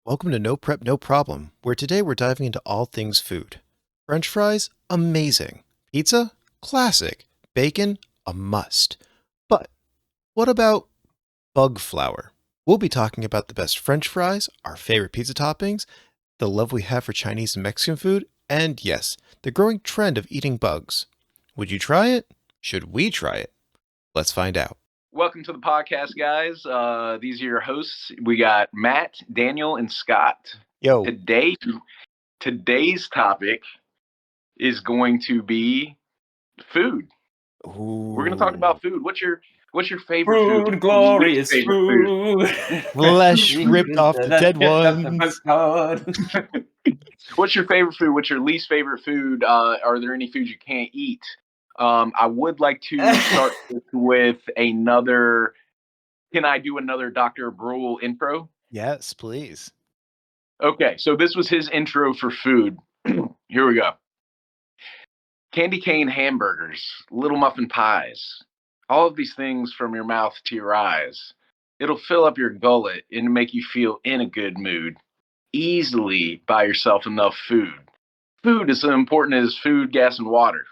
Welcome to No Prep, No Problem, where today we're diving into all things food. French fries? Amazing. Pizza? Classic. Bacon? A must. But what about bug flour? We'll be talking about the best French fries, our favorite pizza toppings, the love we have for Chinese and Mexican food, and yes, the growing trend of eating bugs. Would you try it? Should we try it? Let's find out. Welcome to the podcast, guys. These are your hosts. We got Matt, Daniel, and Scott. Yo. Today's topic is going to be food. Ooh. We're going to talk about food. What's your favorite food? Food, glorious food. Flesh ripped off the dead ones. What's your favorite food? What's your least favorite food? Are there any foods you can't eat? I would like to start with another. Can I do another Dr. Brule intro? Yes, please. Okay, so this was his intro for food. Here we go. Candy cane hamburgers, little muffin pies, all of these things from your mouth to your eyes. It'll fill up your gullet and make you feel in a good mood. Easily buy yourself enough food. Food is as important as food, gas, and water.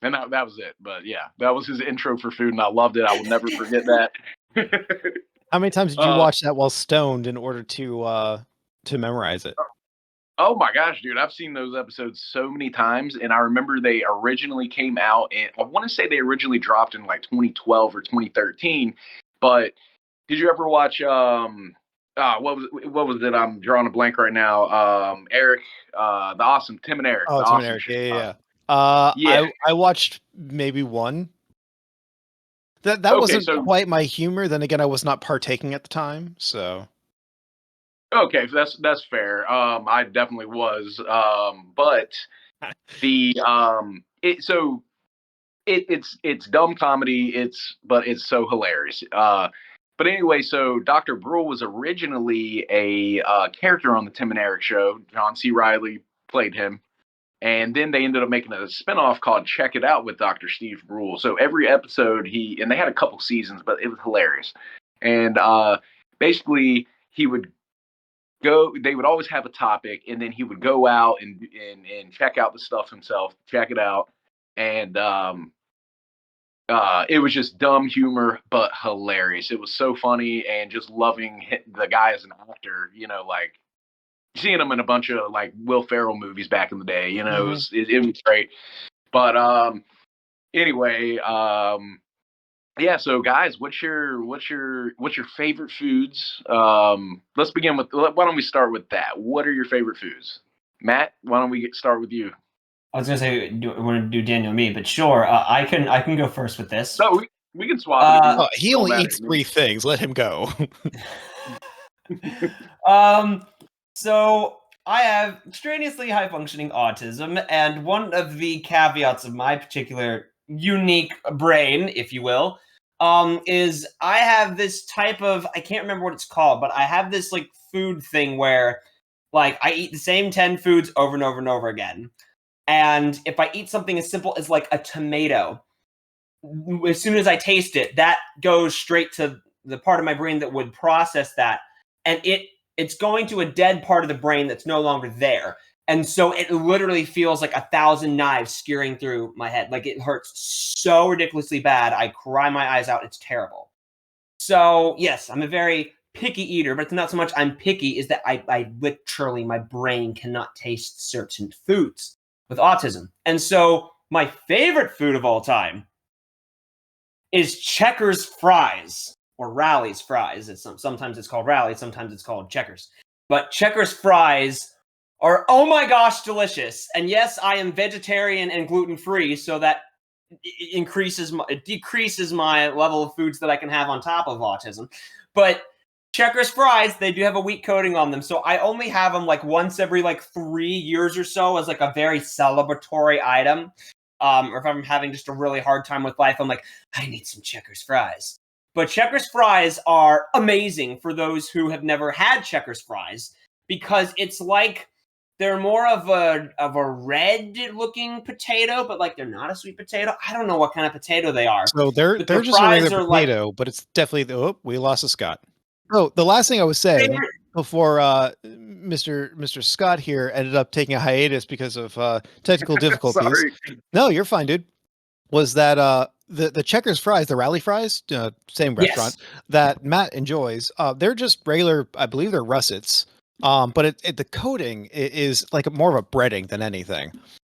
And that was it. But yeah, that was his intro for food, and I loved it. I will never forget that. How many times did you watch that while stoned in order to memorize it? Oh my gosh, dude. I've seen those episodes so many times, and I remember they originally came out, and I want to say they originally dropped in like 2012 or 2013. But did you ever watch what was it? I'm drawing a blank right now. Eric, the awesome Tim and Eric. Oh, Tim and Eric. Yeah. I watched maybe one. That wasn't quite my humor. Then again, I was not partaking at the time, so. Okay, that's fair. I definitely was. But it's dumb comedy. But it's so hilarious. But anyway, so Dr. Brule was originally a character on the Tim and Eric show. John C. Reilly played him. And then they ended up making a spinoff called Check It Out with Dr. Steve Brule. So every episode and they had a couple seasons, but it was hilarious. And basically they would always have a topic, and then he would go out and check out the stuff himself, check it out. And it was just dumb humor, but hilarious. It was so funny, and just loving the guy as an actor, like, seeing him in a bunch of like Will Ferrell movies back in the day, it was great. But anyway, yeah. So guys, what's your favorite foods? Let's begin with. Why don't we start with that? What are your favorite foods, Matt? Why don't we start with you? I was gonna say, do I want to do Daniel and me, but sure, I can go first with this. No, we can swap. He only eats 3 things. Let him go. So I have extraneously high-functioning autism, and one of the caveats of my particular unique brain, if you will, is I have this type of, I can't remember what it's called, but I have this like food thing where like I eat the same 10 foods over and over and over again. And if I eat something as simple as like a tomato, as soon as I taste it, that goes straight to the part of my brain that would process that. And it's going to a dead part of the brain that's no longer there. And so it literally feels like 1,000 knives skewering through my head. Like, it hurts so ridiculously bad. I cry my eyes out. It's terrible. So, yes, I'm a very picky eater, but it's not so much I'm picky, is that I literally, my brain cannot taste certain foods with autism. And so my favorite food of all time is Checkers fries. Or Rally's fries. Sometimes it's called Rally, sometimes it's called Checkers. But Checkers fries are, oh my gosh, delicious. And yes, I am vegetarian and gluten-free, so that it decreases my level of foods that I can have on top of autism. But Checkers fries, they do have a wheat coating on them, so I only have them like once every like 3 years or so as like a very celebratory item. Or if I'm having just a really hard time with life, I'm like, I need some Checkers fries. But Checkers fries are amazing for those who have never had Checkers fries, because it's like they're more of a red-looking potato, but like they're not a sweet potato. I don't know what kind of potato they are. So they're just a regular potato, but it's definitely we lost a Scott. Oh, the last thing I was saying before Mr. Scott here ended up taking a hiatus because of technical difficulties. Sorry. No, you're fine, dude. Was that the Checkers fries, the Rally fries, same restaurant that Matt enjoys? They're just regular. I believe they're russets. But the coating is like more of a breading than anything.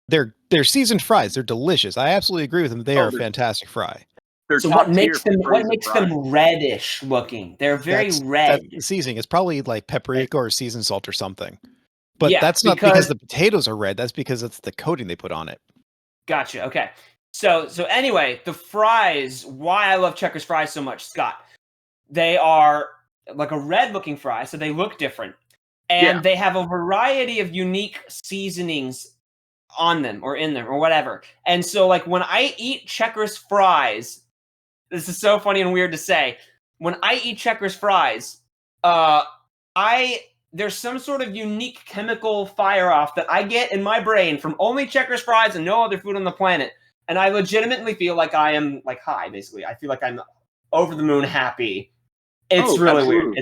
They're seasoned fries. They're delicious. I absolutely agree with them. They are a fantastic fry. They're So top what makes tier them for what frozen makes fries. them reddish looking? They're very red. That's the seasoning. It's probably like paprika or seasoned salt or something. But Yeah, that's not because the potatoes are red. That's because it's the coating they put on it. Gotcha. Okay. So anyway, the fries, why I love Checkers fries so much, Scott. They are like a red looking fry, so they look different. And they have a variety of unique seasonings on them or in them or whatever. And so like when I eat Checkers fries, this is so funny and weird to say. When I eat Checkers fries, there's some sort of unique chemical fire off that I get in my brain from only Checkers fries and no other food on the planet. And I legitimately feel like I am like high, basically. I feel like I'm over the moon happy. It's really weird.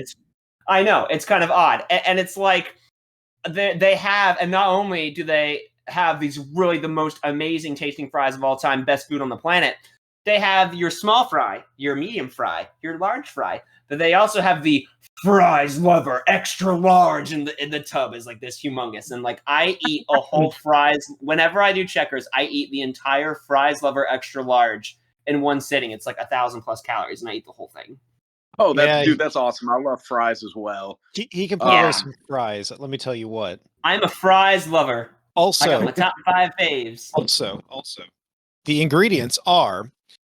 I know, it's kind of odd. And it's like they have, and not only do they have these really the most amazing tasting fries of all time, best food on the planet, they have your small fry, your medium fry, your large fry, but they also have the fries lover extra large in the tub is like this humongous. And like I eat a whole fries whenever I do Checkers. I eat the entire fries lover extra large in one sitting. It's like 1,000+ calories, and I eat the whole thing. Oh, that's awesome. I love fries as well. He can put away some fries. Let me tell you what. I'm a fries lover. Also, I got my top 5 faves. Also, the ingredients are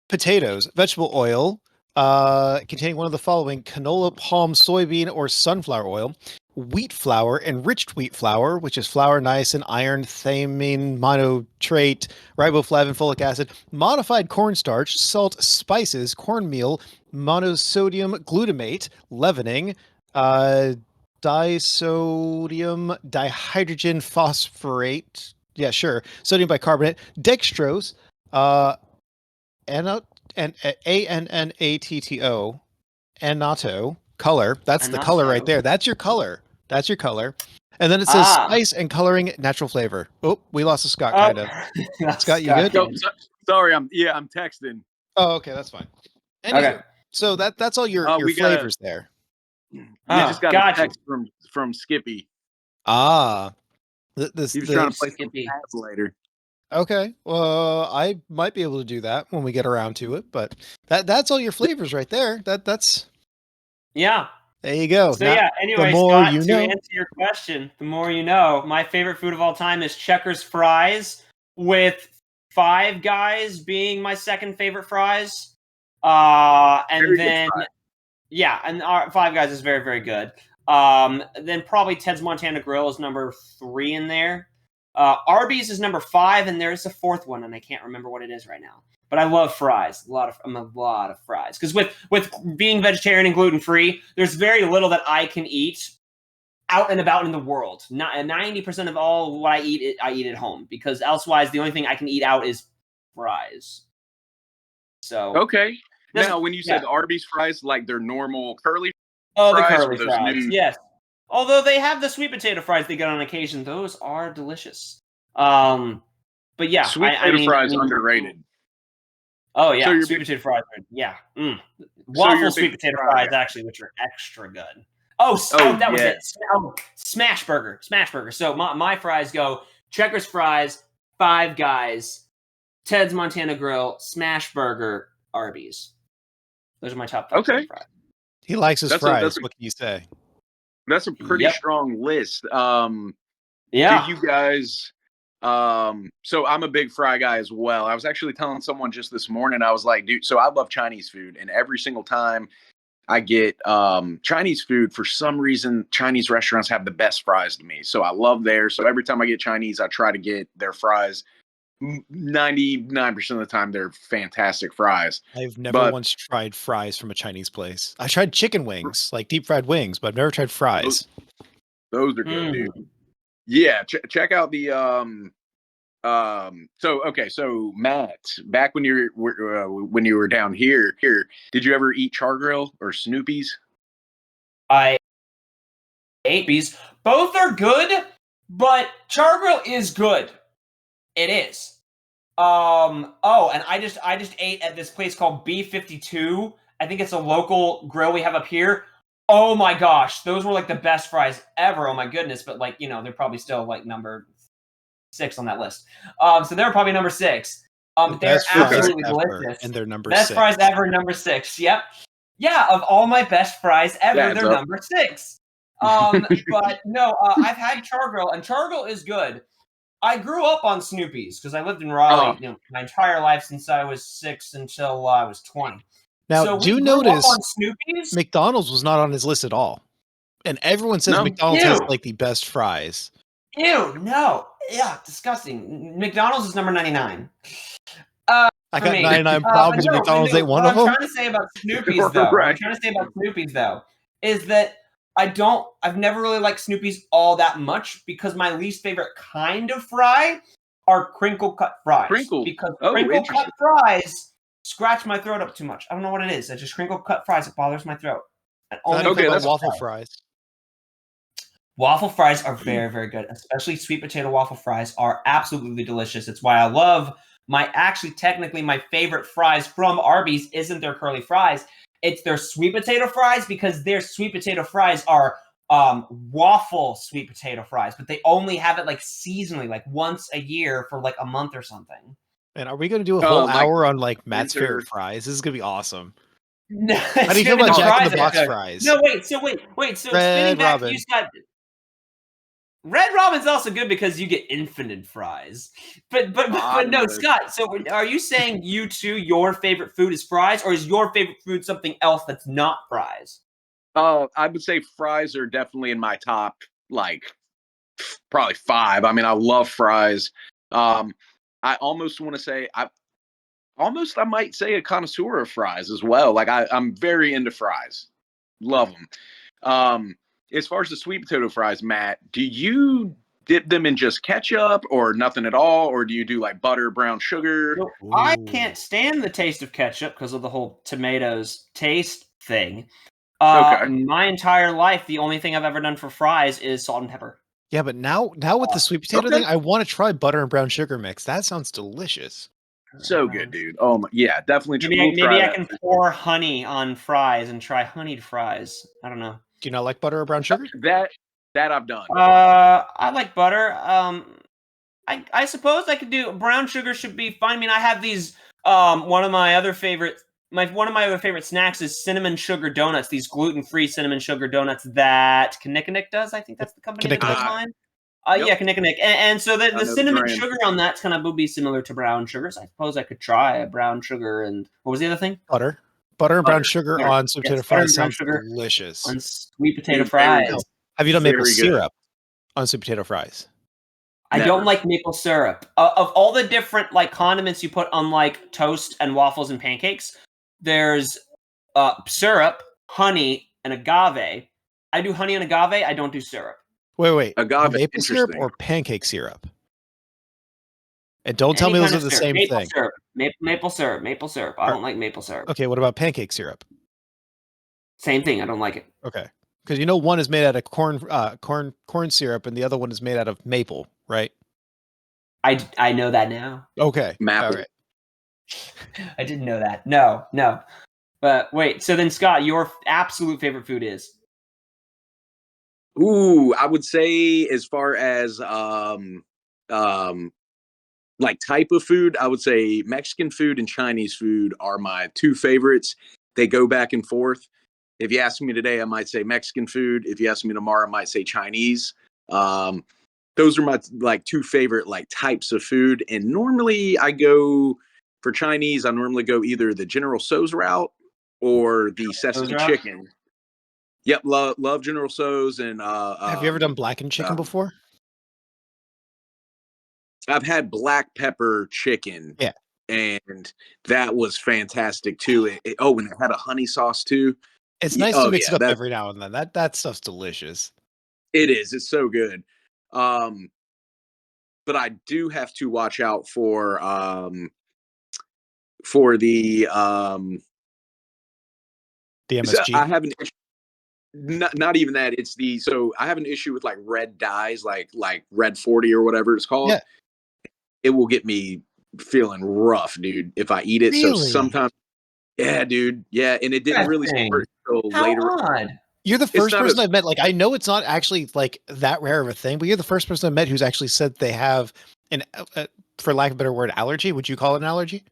potatoes, vegetable oil, containing one of the following: canola, palm, soybean, or sunflower oil, wheat flour, enriched wheat flour, which is flour, niacin, iron, thiamine, monotrate, riboflavin, folic acid, modified cornstarch, salt, spices, cornmeal, monosodium glutamate, leavening, disodium dihydrogen phosphorate. Yeah, sure. Sodium bicarbonate, dextrose, annatto, annatto, color. That's the color right there. That's your color. And then it says spice and coloring, natural flavor. Oh, we lost a Scott, kind of. Scott, you good? Sorry, I'm texting. Oh, okay, that's fine. Anyway, okay. So that's all your flavors there. We just got a text from Skippy. He was trying to play Skippy later. Okay, well, I might be able to do that when we get around to it, but that's all your flavors right there. That's there you go. So anyway, Scott, to answer your question, the more you know, my favorite food of all time is Checkers fries, with Five Guys being my second favorite fries. And then our Five Guys is very, very good. Then probably Ted's Montana Grill is number 3 in there. Arby's is number 5, and there's a 4th one, and I can't remember what it is right now. But I love fries. I'm a lot of fries. Because with being vegetarian and gluten-free, there's very little that I can eat out and about in the world. 90% of all what I eat at home. Because elsewise, the only thing I can eat out is fries. So okay. Now, when you said Arby's fries, like their normal curly fries? Oh, the curly fries, yes. Although they have the sweet potato fries they get on occasion. Those are delicious. But yeah. Sweet potato fries underrated. Oh, yeah. So sweet potato fries. Waffle sweet potato fries, actually, which are extra good. Was it. Smash burger. So my fries go Checkers fries, Five Guys, Ted's Montana Grill, Smash Burger, Arby's. Those are my top 5 fries. He likes his fries. What can you say? That's a pretty strong list. Do you guys? So I'm a big fry guy as well. I was actually telling someone just this morning. I was like, dude. So I love Chinese food, and every single time I get Chinese food, for some reason, Chinese restaurants have the best fries to me. So I love theirs. So every time I get Chinese, I try to get their fries. 99% of the time, they're fantastic fries. I've never once tried fries from a Chinese place. I tried chicken wings, like deep fried wings, but I've never tried fries. Those are good, dude. Yeah, check out the So Matt, back when you were down here, did you ever eat Char Grill or Snoopy's? Apies. Both are good, but Char-Grill is good. It is. Oh, and I just ate at this place called B52. I think it's a local grill we have up here. Oh my gosh, those were like the best fries ever. Oh my goodness, but like, they're probably still like number 6 on that list. So they're probably number 6. They're Best fries absolutely ever, delicious. and they're number Best 6. fries ever, number 6. Yep. Yeah, of all my best fries ever, That's they're up. number 6. But no, I've had Char-Grill, and Char-Grill is good. I grew up on Snoopy's because I lived in Raleigh my entire life since I was 6 until I was 20. Now, so do we grew notice up on Snoopy's. McDonald's was not on his list at all. And everyone says No. McDonald's has Ew. like the best fries. Ew, no. Yeah, disgusting. McDonald's is number 99. I for got me. 99 But problems and no, McDonald's ain't one what of them. I'm trying to say about Snoopy's, though, Right. what I'm trying to say about Snoopy's, though, is that I've never really liked Snoopy's all that much because my least favorite kind of fry are crinkle cut fries. Crinkle. Because Oh, crinkle cut interesting. fries scratch my throat up too much. I don't know what it is. I just crinkle cut fries. It bothers my throat. And How do you only feel about that's waffle fries? Waffle fries are very, very good. Especially sweet potato waffle fries are absolutely delicious. It's why I love technically my favorite fries from Arby's isn't their curly fries. It's their sweet potato fries because their sweet potato fries are waffle sweet potato fries, but they only have it like seasonally, like once a year for like a month or something. And are we going to do a whole like hour on like Matt's winter. favorite fries? This is going to be awesome. No, How do you feel about Jack in the Box fries? No, wait. So Red spinning back, Robin. you got Red Robin's also good because you get infinite fries. But no, Scott. So are you saying your favorite food is fries, or is your favorite food something else that's not fries? I would say fries are definitely in my top, like, probably 5. I mean, I love fries. I almost want to say I might say a connoisseur of fries as well. Like I'm very into fries, love them. As far as the sweet potato fries, Matt, do you dip them in just ketchup or nothing at all, or do you do like butter, brown sugar? So I Ooh. can't stand the taste of ketchup because of the whole tomatoes taste thing. Okay. My entire life, the only thing I've ever done for fries is salt and pepper. Yeah, but now with the sweet potato okay. thing, I want to try butter and brown sugar mix. That sounds delicious. So good, dude. Oh my, yeah, definitely. Maybe I can pour honey on fries and try honeyed fries. I don't know. Do you not like butter or brown sugar? That I've done. I like butter. I suppose I could do brown sugar should be fine. I mean, I have these. One of my other favorite snacks is cinnamon sugar donuts. These gluten-free cinnamon sugar donuts that Kinnikinnick does. I think that's the company that does mine. Yeah, Kinnikinnick. And so the cinnamon sugar on that's kind of would be similar to brown sugar. So I suppose I could try a brown sugar and what was the other thing? Butter and brown sugar on sweet potato fries sounds sugar delicious. on sweet potato fries. Have you done maple Very good. syrup on sweet potato fries? I don't like maple syrup. Of all the different like condiments you put on like toast and waffles and pancakes, there's syrup, honey, and agave. I do honey and agave. I don't do syrup. Wait. Agave, Maple syrup interesting. or pancake syrup? And don't tell me those are the same thing. Syrup. Maple syrup. I don't like maple syrup. Okay, what about pancake syrup? Same thing. I don't like it. Okay, because one is made out of corn syrup, and the other one is made out of maple, right? I know that now. Okay, Maple. all right. I didn't know that. No. But wait. So then, Scott, your absolute favorite food is? Ooh, I would say as far as like type of food, I would say Mexican food and Chinese food are my 2 favorites. They go back and forth. If you ask me today, I might say Mexican food. If you ask me tomorrow, I might say Chinese. Those are my like 2 favorite like types of food. And normally I go for Chinese. I normally go either the General Tso's route or the Sesame chicken. Yep, love General Tso's. And have you ever done blackened chicken before? I've had black pepper chicken. Yeah. And that was fantastic too. And it had a honey sauce too. It's nice to mix it up every now and then. That stuff's delicious. It is. It's so good. But I do have to watch out for the MSG. I have an issue. not even that. It's so I have an issue with like red dyes, like Red 40 or whatever it's called. Yeah. It will get me feeling rough, dude, if I eat it. So Really? sometimes, yeah, dude, yeah, and it didn't really start until How later. odd. You're the It's first not person a- I've met. Like, I know it's not actually like that rare of a thing, but you're the first person I've met who's actually said they have an, for lack of a better word, allergy. Would you call it an allergy?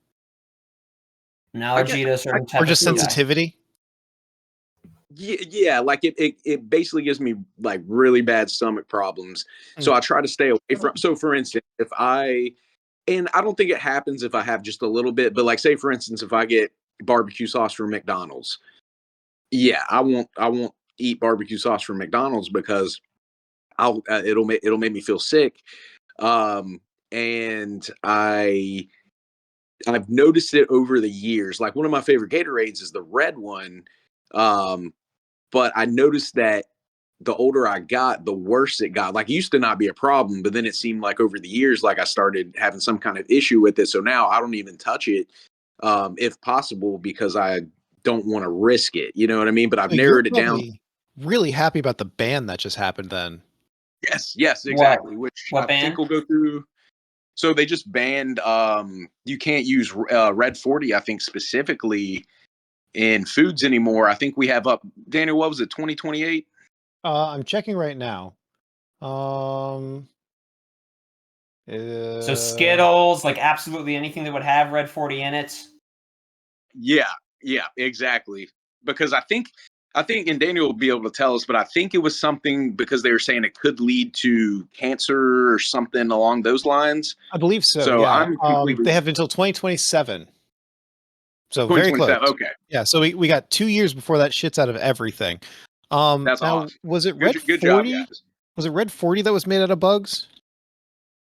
An allergy to a certain type Or of just food. sensitivity? Yeah, like it basically gives me like really bad stomach problems. So I try to stay away from. So for instance, and I don't think it happens if I have just a little bit, but like say for instance, if I get barbecue sauce from McDonald's, yeah, I won't eat barbecue sauce from McDonald's because it'll make me feel sick. And I've noticed it over the years. Like one of my favorite Gatorades is the red one. Um, but I noticed that the older I got, the worse it got. Like it used to not be a problem, but then it seemed like over the years, like I started having some kind of issue with it. So now I don't even touch it, if possible, because I don't want to risk it. You know what I mean? But I've So you're narrowed it down. probably really happy about the ban that just happened then. Yes, exactly. Which What I ban? think will go through. So they just banned. You can't use Red 40. I think specifically in foods anymore. I think we have up. Daniel, what was it? 2028. I'm checking right now. So Skittles, like absolutely anything that would have Red 40 in it. Yeah, exactly. Because I think, and Daniel will be able to tell us, but I think it was something because they were saying it could lead to cancer or something along those lines. I believe so. So yeah. I'm completely They have until 2027. So very close. Okay. Yeah. So we got 2 years before that shit's out of everything. That's Now, awesome. was it Red Good 40? job, guys. Was it Red 40 that was made out of bugs?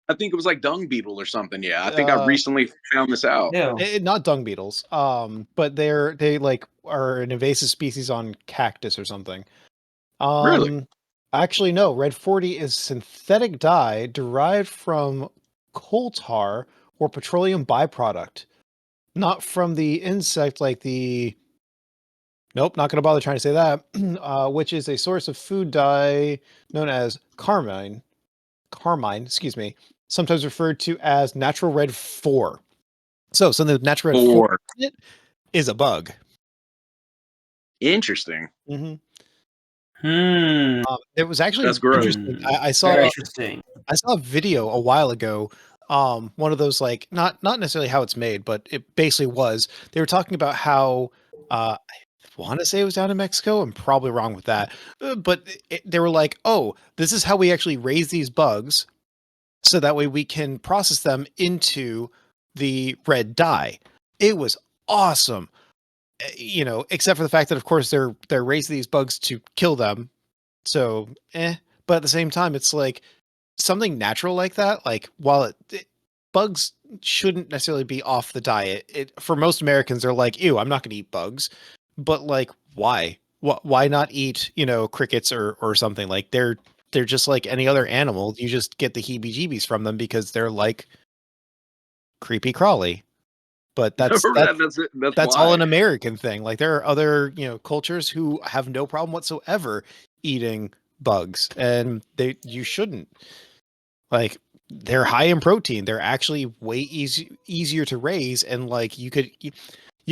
I think it was like dung beetle or something. Yeah, I think I recently found this out. Ew. Not dung beetles. But they like are an invasive species on cactus or something. Really? Actually, no. Red 40 is synthetic dye derived from coal tar or petroleum byproduct, not from the insect like the. Nope, not going to bother trying to say that. Which is a source of food dye known as carmine. Carmine, excuse me, sometimes referred to as natural red 4. So something with natural red 4 in it is a bug. Interesting. Mm-hmm. It was actually That's gross. interesting. I saw Very interesting. I saw a video a while ago. One of those like not necessarily how it's made, but it basically was. They were talking about how I want to say it was down in Mexico. I'm probably wrong with that, but they were like, "Oh, this is how we actually raise these bugs, so that way we can process them into the red dye." It was awesome. You know, except for the fact that of course they're raising these bugs to kill them. So, but at the same time it's like something natural like that, like while bugs shouldn't necessarily be off the diet. For most Americans they're like, "Ew, I'm not going to eat bugs." But like why? Why not eat, crickets or something? Like they're just like any other animal. You just get the heebie-jeebies from them because they're like creepy crawly. But that's all an American thing. Like there are other, cultures who have no problem whatsoever eating bugs, and you shouldn't. Like they're high in protein. They're actually way easier to raise, and like you can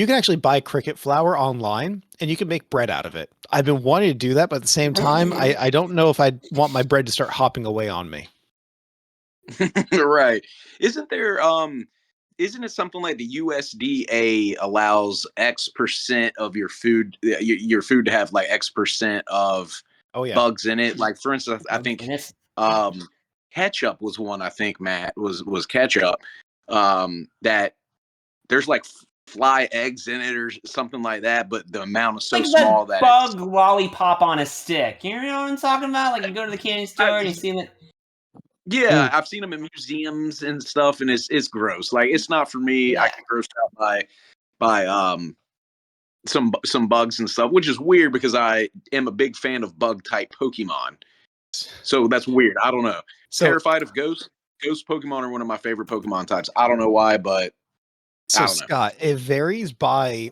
actually buy cricket flour online and you can make bread out of it. I've been wanting to do that, but at the same time, I don't know if I want my bread to start hopping away on me. Right. Isn't it something like the USDA allows X percent of your food to have like X percent of bugs in it? Like for instance, I think ketchup was one. I think Matt was ketchup. That there's like fly eggs in it or something like that, but the amount is so like small that bug lollipop on a stick. You know what I'm talking about? Like you go to the candy store and you see it. Yeah, I've seen them in museums and stuff, and it's gross. Like it's not for me. Yeah. I get grossed out by some bugs and stuff, which is weird because I am a big fan of bug type Pokemon. So that's weird. I don't know. Terrified of ghosts. Ghost Pokemon are one of my favorite Pokemon types. I don't know why, but So Scott, it varies by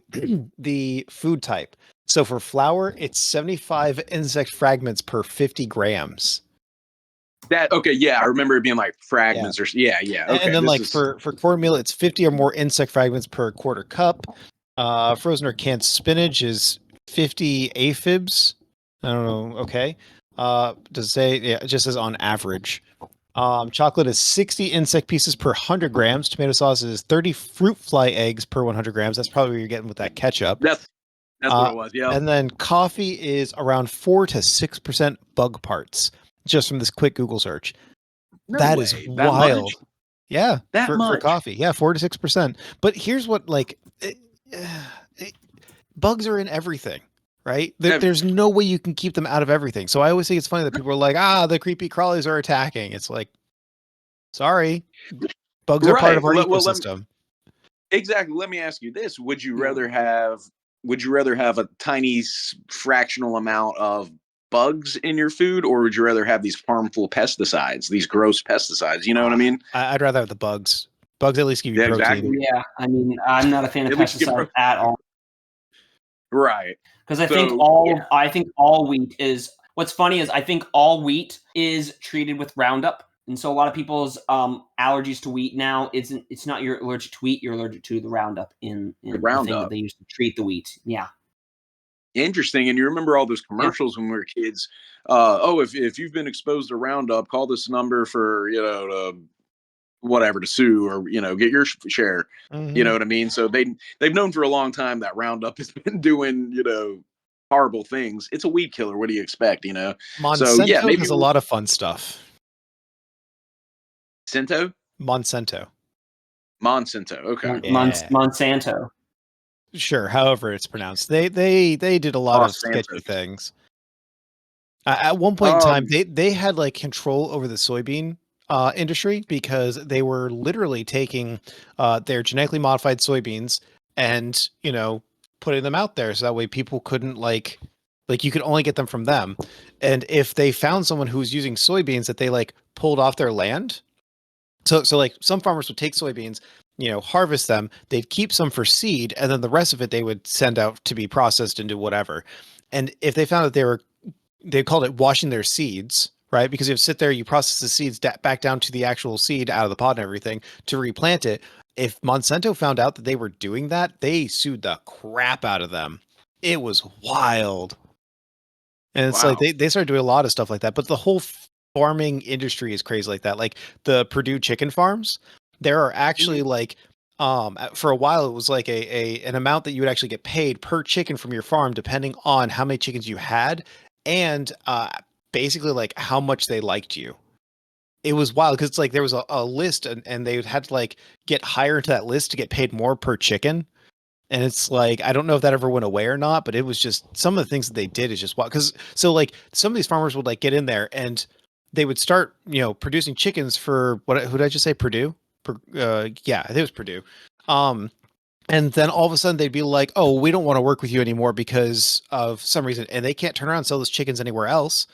the food type. So for flour, it's 75 insect fragments per 50 grams. That okay? Yeah, I remember it being like fragments or yeah. Okay, And then this like is for cornmeal, it's 50 or more insect fragments per quarter cup. Frozen or canned spinach is 50 aphids. I don't know. Okay. Does it say? Yeah, it just says on average. Chocolate is 60 insect pieces per 100 grams. Tomato sauce is 30 fruit fly eggs per 100 grams. That's probably what you're getting with that ketchup. that's what Uh, it was. Yeah. And then coffee is around 4 to 6% bug parts, just from this quick Google search. No That way. is That wild. much? Yeah, That for much? coffee. Yeah, 4 to 6%. But here's what bugs are in everything, right? There's no way you can keep them out of everything. So I always think it's funny that people are like, the creepy crawlies are attacking. It's like, sorry, bugs are part of our ecosystem. Exactly. Let me ask you this: Would you rather have a tiny fractional amount of bugs in your food, or would you rather have these harmful pesticides, these gross pesticides? You know what I mean? I'd rather have the bugs. Bugs at least give you protein. Exactly. Yeah, I mean, I'm not a fan of At least get pesticides at all. Right. Because I think all wheat is. What's funny is I think all wheat is treated with Roundup, and so a lot of people's allergies to wheat now it's not you're allergic to wheat, you're allergic to the Roundup in the thing that they use to treat the wheat. Yeah. Interesting. And you remember all those commercials when we were kids? If you've been exposed to Roundup, call this number for whatever to sue or get your share. Mm-hmm. You know what I mean? So they've known for a long time that Roundup has been doing horrible things. It's a weed killer. What do you expect? Monsanto has a lot of fun stuff. Monsanto. Okay. Yeah. Monsanto. Sure, however it's pronounced. They did a lot of sketchy things. At one point in time, they had like control over the soybean industry because they were literally taking their genetically modified soybeans and putting them out there so that way people couldn't like you could only get them from them. And if they found someone who was using soybeans that they like pulled off their land, so like some farmers would take soybeans, harvest them, they'd keep some for seed, and then the rest of it they would send out to be processed into whatever. And if they found that they called it washing their seeds, right? Because you sit there, you process the seeds back down to the actual seed out of the pod and everything to replant it. If Monsanto found out that they were doing that, they sued the crap out of them. It was wild. And it's like they started doing a lot of stuff like that. But the whole farming industry is crazy like that. Like the Purdue chicken farms, there are actually like for a while it was like an amount that you would actually get paid per chicken from your farm depending on how many chickens you had and basically like how much they liked you. It was wild because it's like there was a list and they had to like get higher into that list to get paid more per chicken. And it's like, I don't know if that ever went away or not, but it was just some of the things that they did is just wild. Because so like some of these farmers would like get in there and they would start, producing chickens for who did I just say? Purdue? Yeah, I think it was Purdue. And then all of a sudden they'd be like, oh, we don't want to work with you anymore because of some reason. And they can't turn around and sell those chickens anywhere else.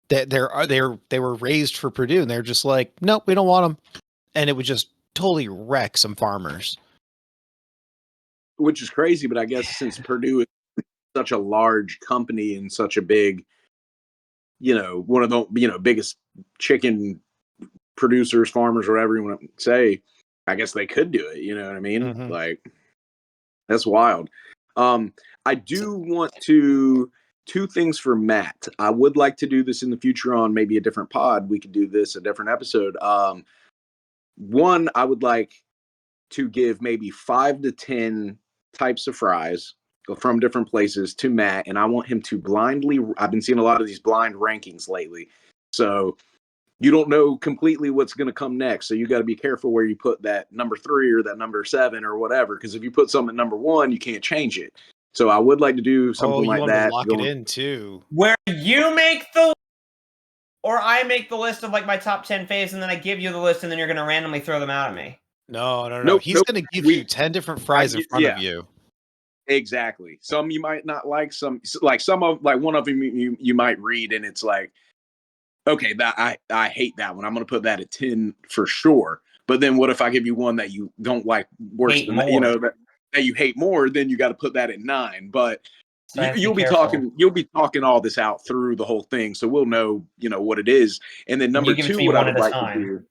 They were raised for Purdue and they're just like, nope, we don't want them. And it would just totally wreck some farmers. Which is crazy, but I guess since Purdue is such a large company and such a big, one of the biggest chicken producers, farmers, whatever you want to say, I guess they could do it. You know what I mean? Mm-hmm. Like, that's wild. I do want two things for Matt. I would like to do this in the future on maybe a different pod. We could do this a different episode. One, I would like to give maybe 5 to 10 types of fries from different places to Matt, and I want him to blindly. I've been seeing a lot of these blind rankings lately, so you don't know completely what's going to come next. So you got to be careful where you put that number 3 or that number 7 or whatever, because if you put something at number 1, you can't change it. So I would like to do something like that. To lock it in too. Where you make or I make the list of like my top 10 faves, and then I give you the list, and then you're going to randomly throw them out at me. No. Nope, He's going to give you 10 different fries in front of you. Exactly. Some you might not like. Some of one of them you might read, and it's like, okay, that I hate that one. I'm going to put that at 10 for sure. But then what if I give you one that you don't like worse than that, that you hate more? Then you got to put that at 9. But So I have to You'll be careful. talking all this out through the whole thing, so we'll know, what it is. And then And you number give it to two, me what I one would at a like to time. do.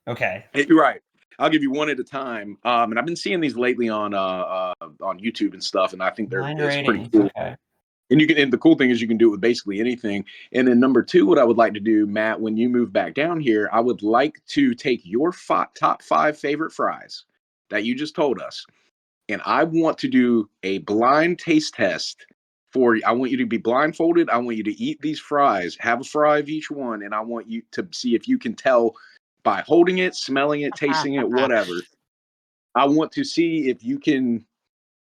Okay. You're right. I'll give you one at a time. And I've been seeing these lately on YouTube and stuff, and I think Line it's pretty ratings. cool. Okay. And the cool thing is you can do it with basically anything. And then number two, what I would like to do, Matt, when you move back down here, I would like to take your top 5 favorite fries that you just told us, and I want to do a blind taste test for you. I want you to be blindfolded. I want you to eat these fries, have a fry of each one, and I want you to see if you can tell by holding it, smelling it, tasting it, whatever. I want to see if you can,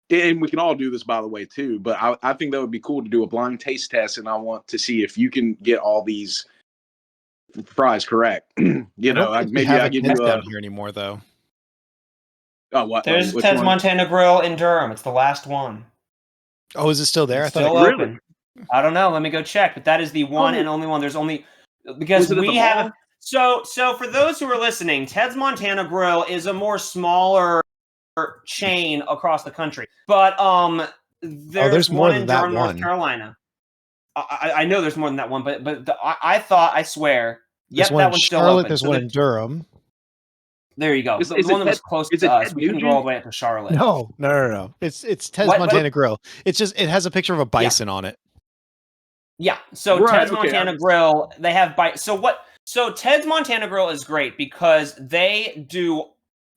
and we can all do this, by the way, too, but I think that would be cool to do a blind taste test, and I want to see if you can get all these fries correct. I don't think we Maybe have I a give Ted's you down here anymore, though. Oh, what? There's Which Ted's one? Montana Grill in Durham. It's the last one. Oh, is it still there? It's I thought still it... Really? open. I don't know. Let me go check. But that is the one and only one. There's only because Was it at the we have. mall? So for those who are listening, Ted's Montana Grill is a more smaller chain across the country. But there's more one than in that Durham, North one. Carolina. I know there's more than that one, but I swear, There's yep, one that in one's still Charlotte. open. There's So one in Durham. there you go. Is The it one that was Ted- close is to it us. Ted We couldn't go Nugent? all the way up to Charlotte. No. It's Ted's What? Montana Grill. It's just it has a picture of a bison on it. Yeah. So Right, Ted's okay, Montana Grill, they have So Ted's Montana Grill is great because they do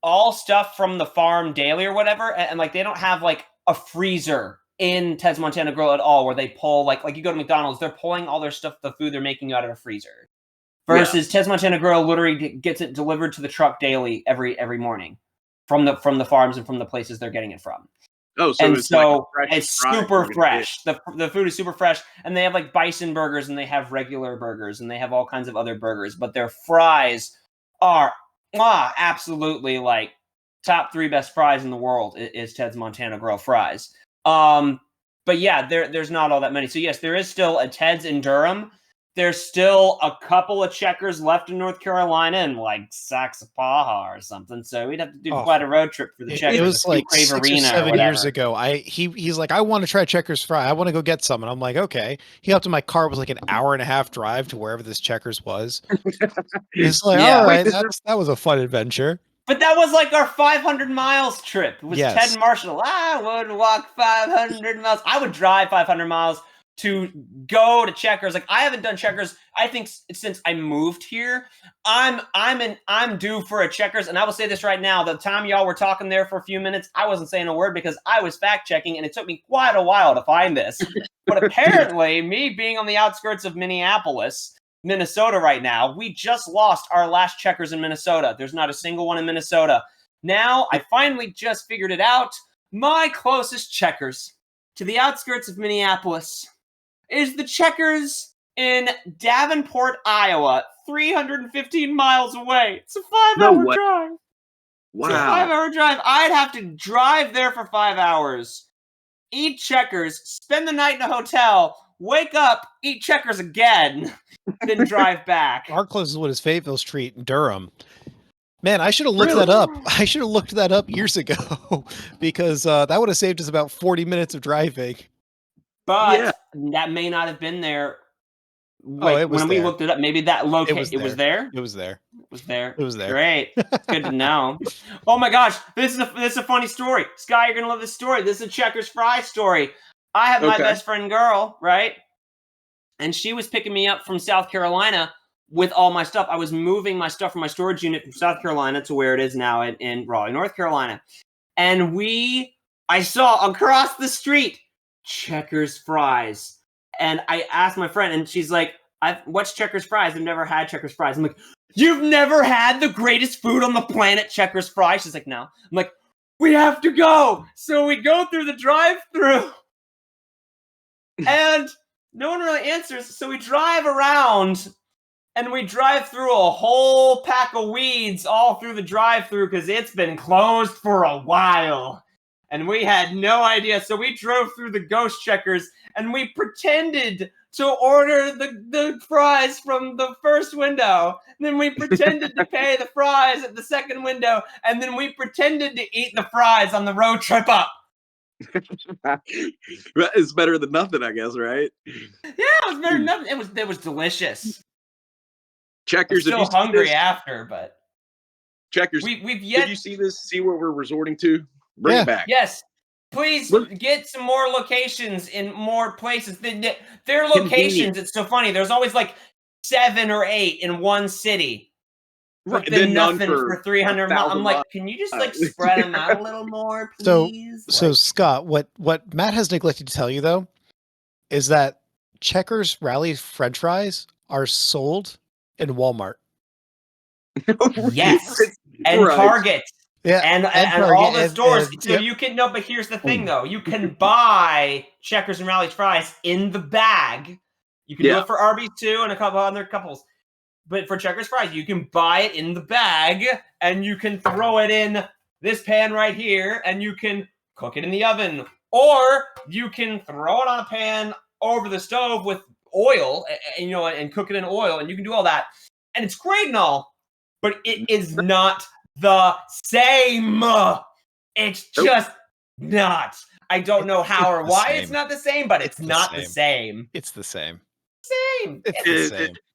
all stuff from the farm daily or whatever, and like they don't have like a freezer in Ted's Montana Grill at all, where they pull like you go to McDonald's, they're pulling all their stuff, the food they're making out of a freezer. Versus Ted's Montana Grill literally gets it delivered to the truck daily every morning from the farms and from the places they're getting it from. Oh, so And it's like a fresh it's fry super you're gonna fresh. The food is super fresh, and they have like bison burgers, and they have regular burgers, and they have all kinds of other burgers. But their fries are absolutely like top 3 best fries in the world. Is Ted's Montana Grill fries. But yeah, there's not all that many. So yes, there is still a Ted's in Durham. There's still a couple of Checkers left in North Carolina and like Saxapaha or something. So we'd have to do quite a road trip for the Checkers. It was like Crave 6 or Arena 7 or years ago. He's like, I want to try Checkers fry. I want to go get some. And I'm like, okay. He hopped in my car. It was like an hour and a half drive to wherever this Checkers was. He's like, Yeah. all right, that was a fun adventure. But that was like our 500 miles trip. It was Yes. Ted and Marshall. I would walk 500 miles. I would drive 500 miles to go to Checkers. Like I haven't done Checkers. I think since I moved here, I'm due for a Checkers. And I will say this right now: the time y'all were talking there for a few minutes, I wasn't saying a word because I was fact checking, and it took me quite a while to find this. But apparently, me being on the outskirts of Minnesota right now, we just lost our last Checkers in Minnesota. There's not a single one in Minnesota. Now, I finally just figured it out. My closest Checkers to the outskirts of Minneapolis is the Checkers in Davenport, Iowa, 315 miles away. It's a 5-hour drive. Wow. It's a 5-hour drive. I'd have to drive there for 5 hours, eat Checkers, spend the night in a hotel, wake up, eat Checkers again, then drive back. Our closest one is Fayetteville Street in Durham. Man, I should have looked that up. I should have looked that up years ago because that would have saved us about 40 minutes of driving. But that may not have been there. It was when there. we looked it up, maybe that location. It was there. It was there. It was there. It was there. Great. It's good to know. Oh my gosh, this is a funny story. Sky, you're gonna love this story. This is a Checkers fry story. I have my best friend girl, right? And she was picking me up from South Carolina with all my stuff. I was moving my stuff from my storage unit from South Carolina to where it is now in Raleigh, North Carolina. And I saw across the street Checkers fries. And I asked my friend, and she's like, what's Checkers fries? I've never had Checkers fries. I'm like, you've never had the greatest food on the planet, Checkers fries? She's like, no. I'm like, we have to go. So we go through the drive-thru. And no one really answers. So we drive around, and we drive through a whole pack of weeds all through the drive-thru because it's been closed for a while. And we had no idea. So we drove through the ghost Checkers, and we pretended to order the fries from the first window. Then we pretended to pay the fries at the second window. And then we pretended to eat the fries on the road trip up. It's better than nothing, I guess, right? Yeah, it was better than nothing. It was delicious. I'm Checkers, still have you seen hungry this? after, but Checkers, we've have yet. you seen this? See what we're resorting to? Bring Yeah. it back. Yes, please Look- get some more locations in more places. Their locations, it's so funny. There's always like 7 or 8 in one city. But Right, then then none nothing for for 300 miles. 1,000 I'm like, miles. can you just like spread them out a little more, So- please? So Like, Scott, what Matt has neglected to tell you though, is that Checkers Rally French fries are sold in Walmart. Yes. and Right. Target Yeah, and Target all the and- stores. and- So yep. you can but here's the thing though. You can buy Checkers and Rally's fries in the bag. You can do Yeah. it for Arby's too and a couple other couples. But for Checkers fries, you can buy it in the bag and you can throw it in this pan right here and you can cook it in the oven. Or you can throw it on a pan over the stove with oil and and cook it in oil, and you can do all that. And it's great and all, but it is not the same. It's Nope. just not. I don't know how or the why same. it's not the same, but it's It's the not the same. same. It's the same. Same. It's the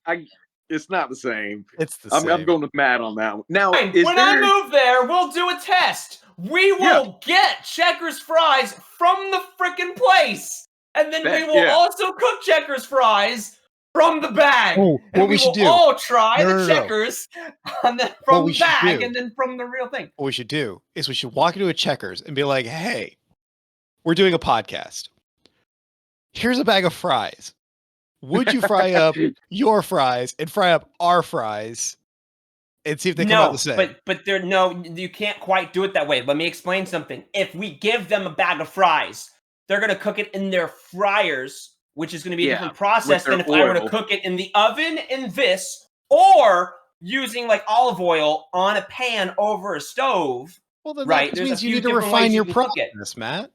same. It's not the same. It's the I'm same. going with Matt on that one. Now, Fine. is When there? I move there, we'll do a test. We will get Checkers fries from the frickin' place. And then we will also cook Checkers fries from the bag. Oh, and what we should will do. all try No, the no, no. Checkers and then What from we the should bag do. and then from the real thing. What we should do is we should walk into a Checkers and be like, hey, we're doing a podcast. Here's a bag of fries. Would you fry up your fries and fry up our fries and see if they come out the same? but you can't quite do it that way. Let me explain something. If we give them a bag of fries, they're going to cook it in their fryers, which is going to be a different process their than if I were to oil. cook it in the oven in this, or using like olive oil on a pan over a stove. Well, then Right, that there's a means you few need to different refine ways your you can cook it. process, Matt.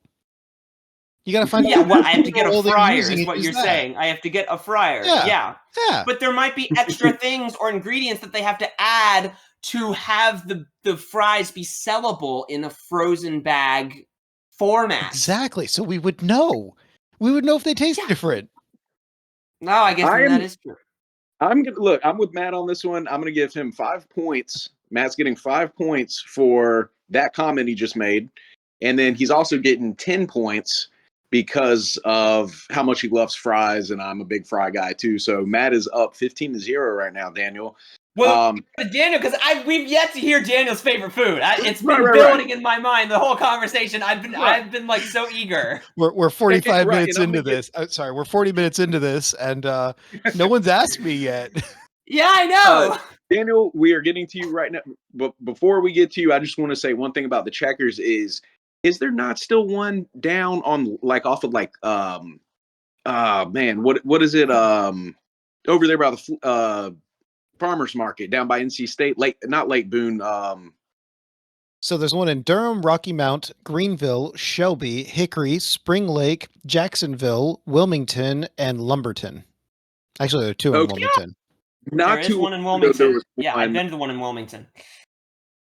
You got to find Yeah, well, I have to get a oil they're fryer, using is and what use you're that. saying. I have to get a fryer. Yeah. Yeah. But there might be extra things or ingredients that they have to add to have the fries be sellable in a frozen bag format. Exactly. So we would know. We would know if they taste different. No, I guess that is true. I'm with Matt on this one. I'm gonna give him 5 points. Matt's getting 5 points for that comment he just made, and then he's also getting 10 points because of how much he loves fries, and I'm a big fry guy too. So Matt is up 15-0 right now, Daniel. Well, Daniel, because we've yet to hear Daniel's favorite food. It's been Right. building in my mind the whole conversation. I've been like so eager. We're 45 Right, minutes and I'm into gonna this. Sorry, we're 40 minutes into this, and no one's asked me yet. Yeah, I know. Daniel, we are getting to you right now. But before we get to you, I just want to say one thing about the Checkers is there not still one down on like off of like man, what is it over there by the farmers market down by NC State, not Lake Boone, So there's one in Durham, Rocky Mount, Greenville, Shelby, Hickory, Spring Lake, Jacksonville, Wilmington, and Lumberton. Actually, there are 2 in Okay. Wilmington. not There is too one in long ago, there Wilmington. was Yeah, one- I've been to the one in Wilmington.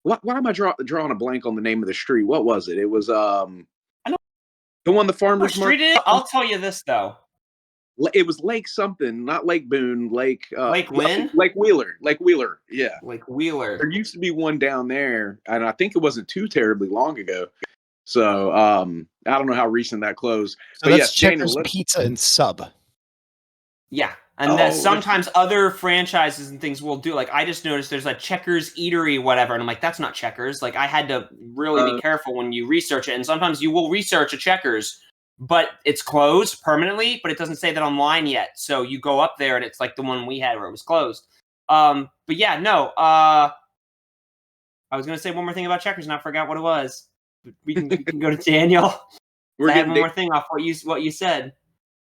Why am I drawing a blank on the name of the street? What was it? It was know. the one the What farmers street market. is it? I'll tell you this though. It was Lake something, not Lake Boone, Lake Wynn? Lake Wheeler, yeah. Like Wheeler. There used to be one down there, and I think it wasn't too terribly long ago. So I don't know how recent that closed. So But that's yes, Daniel, Checkers Pizza and Sub. Yeah. And then Oh, sometimes other franchises and things will do, like, I just noticed there's a Checkers Eatery, whatever, and I'm like, that's not Checkers. Like, I had to really be careful when you research it, and sometimes you will research a Checkers, but it's closed permanently, but it doesn't say that online yet. So you go up there, and it's like the one we had where it was closed. But yeah, no. I was going to say one more thing about Checkers, and I forgot what it was. We can go to Daniel. we're I had getting one more thing off what you said.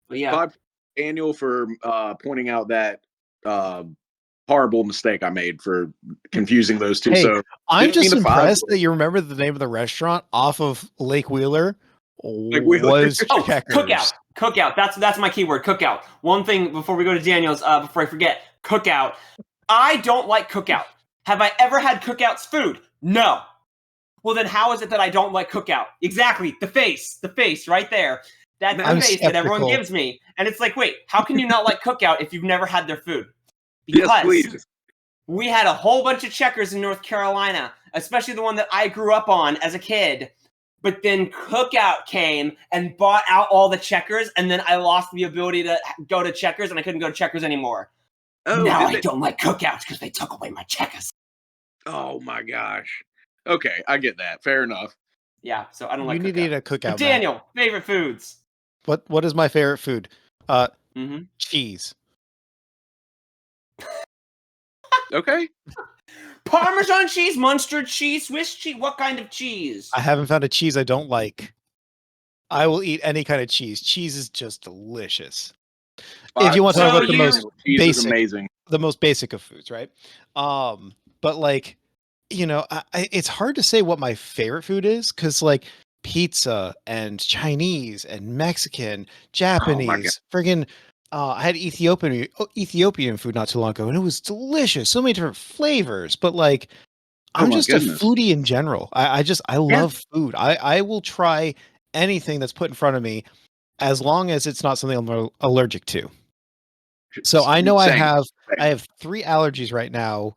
But yeah. 5 Daniel for pointing out that horrible mistake I made for confusing those two. Hey, So I'm Give me just the 5. impressed that you remember the name of the restaurant off of Lake Wheeler Wheeler. was Oh, Checkers. cookout. That's my keyword. Cookout. One thing before we go to Daniel's, before I forget, cookout. I don't like cookout. Have I ever had cookout's food? No. Well, then how is it that I don't like Cookout? Exactly, the face right there. That's the I'm face that everyone skeptical. gives me. And it's like, wait, how can you not like Cookout if you've never had their food? Yes, Because please. we had a whole bunch of Checkers in North Carolina, especially the one that I grew up on as a kid. But then Cookout came and bought out all the Checkers, and then I lost the ability to go to Checkers, and I couldn't go to Checkers anymore. Now did I they- don't like Cookouts because they took away my Checkers. Oh my gosh. Okay, I get that. Fair enough. Yeah, so I don't You like need Cookout. a cookout, But Matt. Daniel, favorite foods? What is my favorite food? Mm-hmm. Cheese. Okay. Parmesan cheese, Munster cheese, Swiss cheese. What kind of cheese? I haven't found a cheese I don't like. I will eat any kind of cheese. Cheese is just delicious. If you want to talk So about the most cheese basic, is amazing. the most basic of foods, right? But like, you know, it's hard to say what my favorite food is because like pizza and Chinese and Mexican, Japanese, friggin'. I had Ethiopian food not too long ago, and it was delicious. So many different flavors, but like, I'm my just goodness. a foodie in general. I love food. I will try anything that's put in front of me as long as it's not something I'm allergic to. So I know Same. I have 3 allergies right now.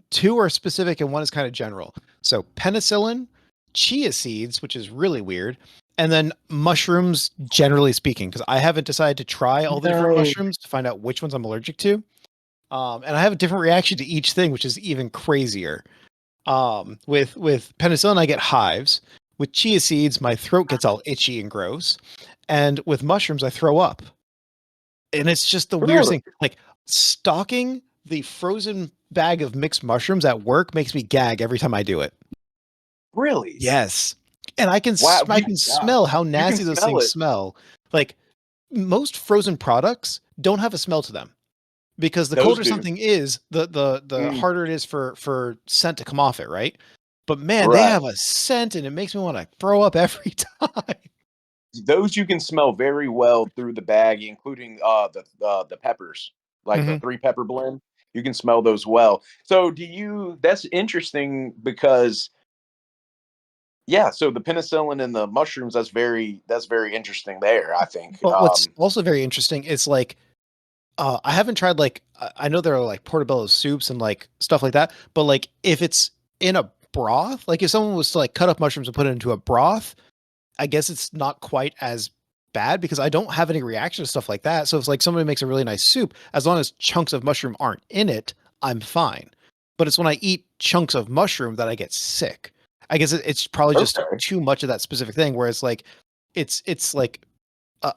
2 are specific and 1 is kind of general. So penicillin, chia seeds, which is really weird, and then mushrooms, generally speaking, because I haven't decided to try all the different mushrooms to find out which ones I'm allergic to. And I have a different reaction to each thing, which is even crazier. With penicillin, I get hives. With chia seeds, my throat gets all itchy and gross. And with mushrooms, I throw up. And it's just the weirdest thing. Like stalking the frozen bag of mixed mushrooms at work makes me gag every time I do it. Really? Yes. And I can Wow, I can smell how nasty those smell things it. smell. Like most frozen products don't have a smell to them. Because the Those colder do. something is, the harder it is for scent to come off it, right? But man, they Right. have a scent and it makes me want to throw up every time. Those you can smell very well through the bag, including the peppers, like the 3-pepper blend. You can smell those well. So that's interesting because so the penicillin and the mushrooms, that's very interesting there, I think. But what's also very interesting is like I haven't tried like I know there are like portobello soups and like stuff like that, but like if it's in a broth, like if someone was to like cut up mushrooms and put it into a broth, I guess it's not quite as bad because I don't have any reaction to stuff like that. So if like somebody makes a really nice soup, as long as chunks of mushroom aren't in it, I'm fine. But it's when I eat chunks of mushroom that I get sick. I guess it's probably just Okay. too much of that specific thing where it's like it's like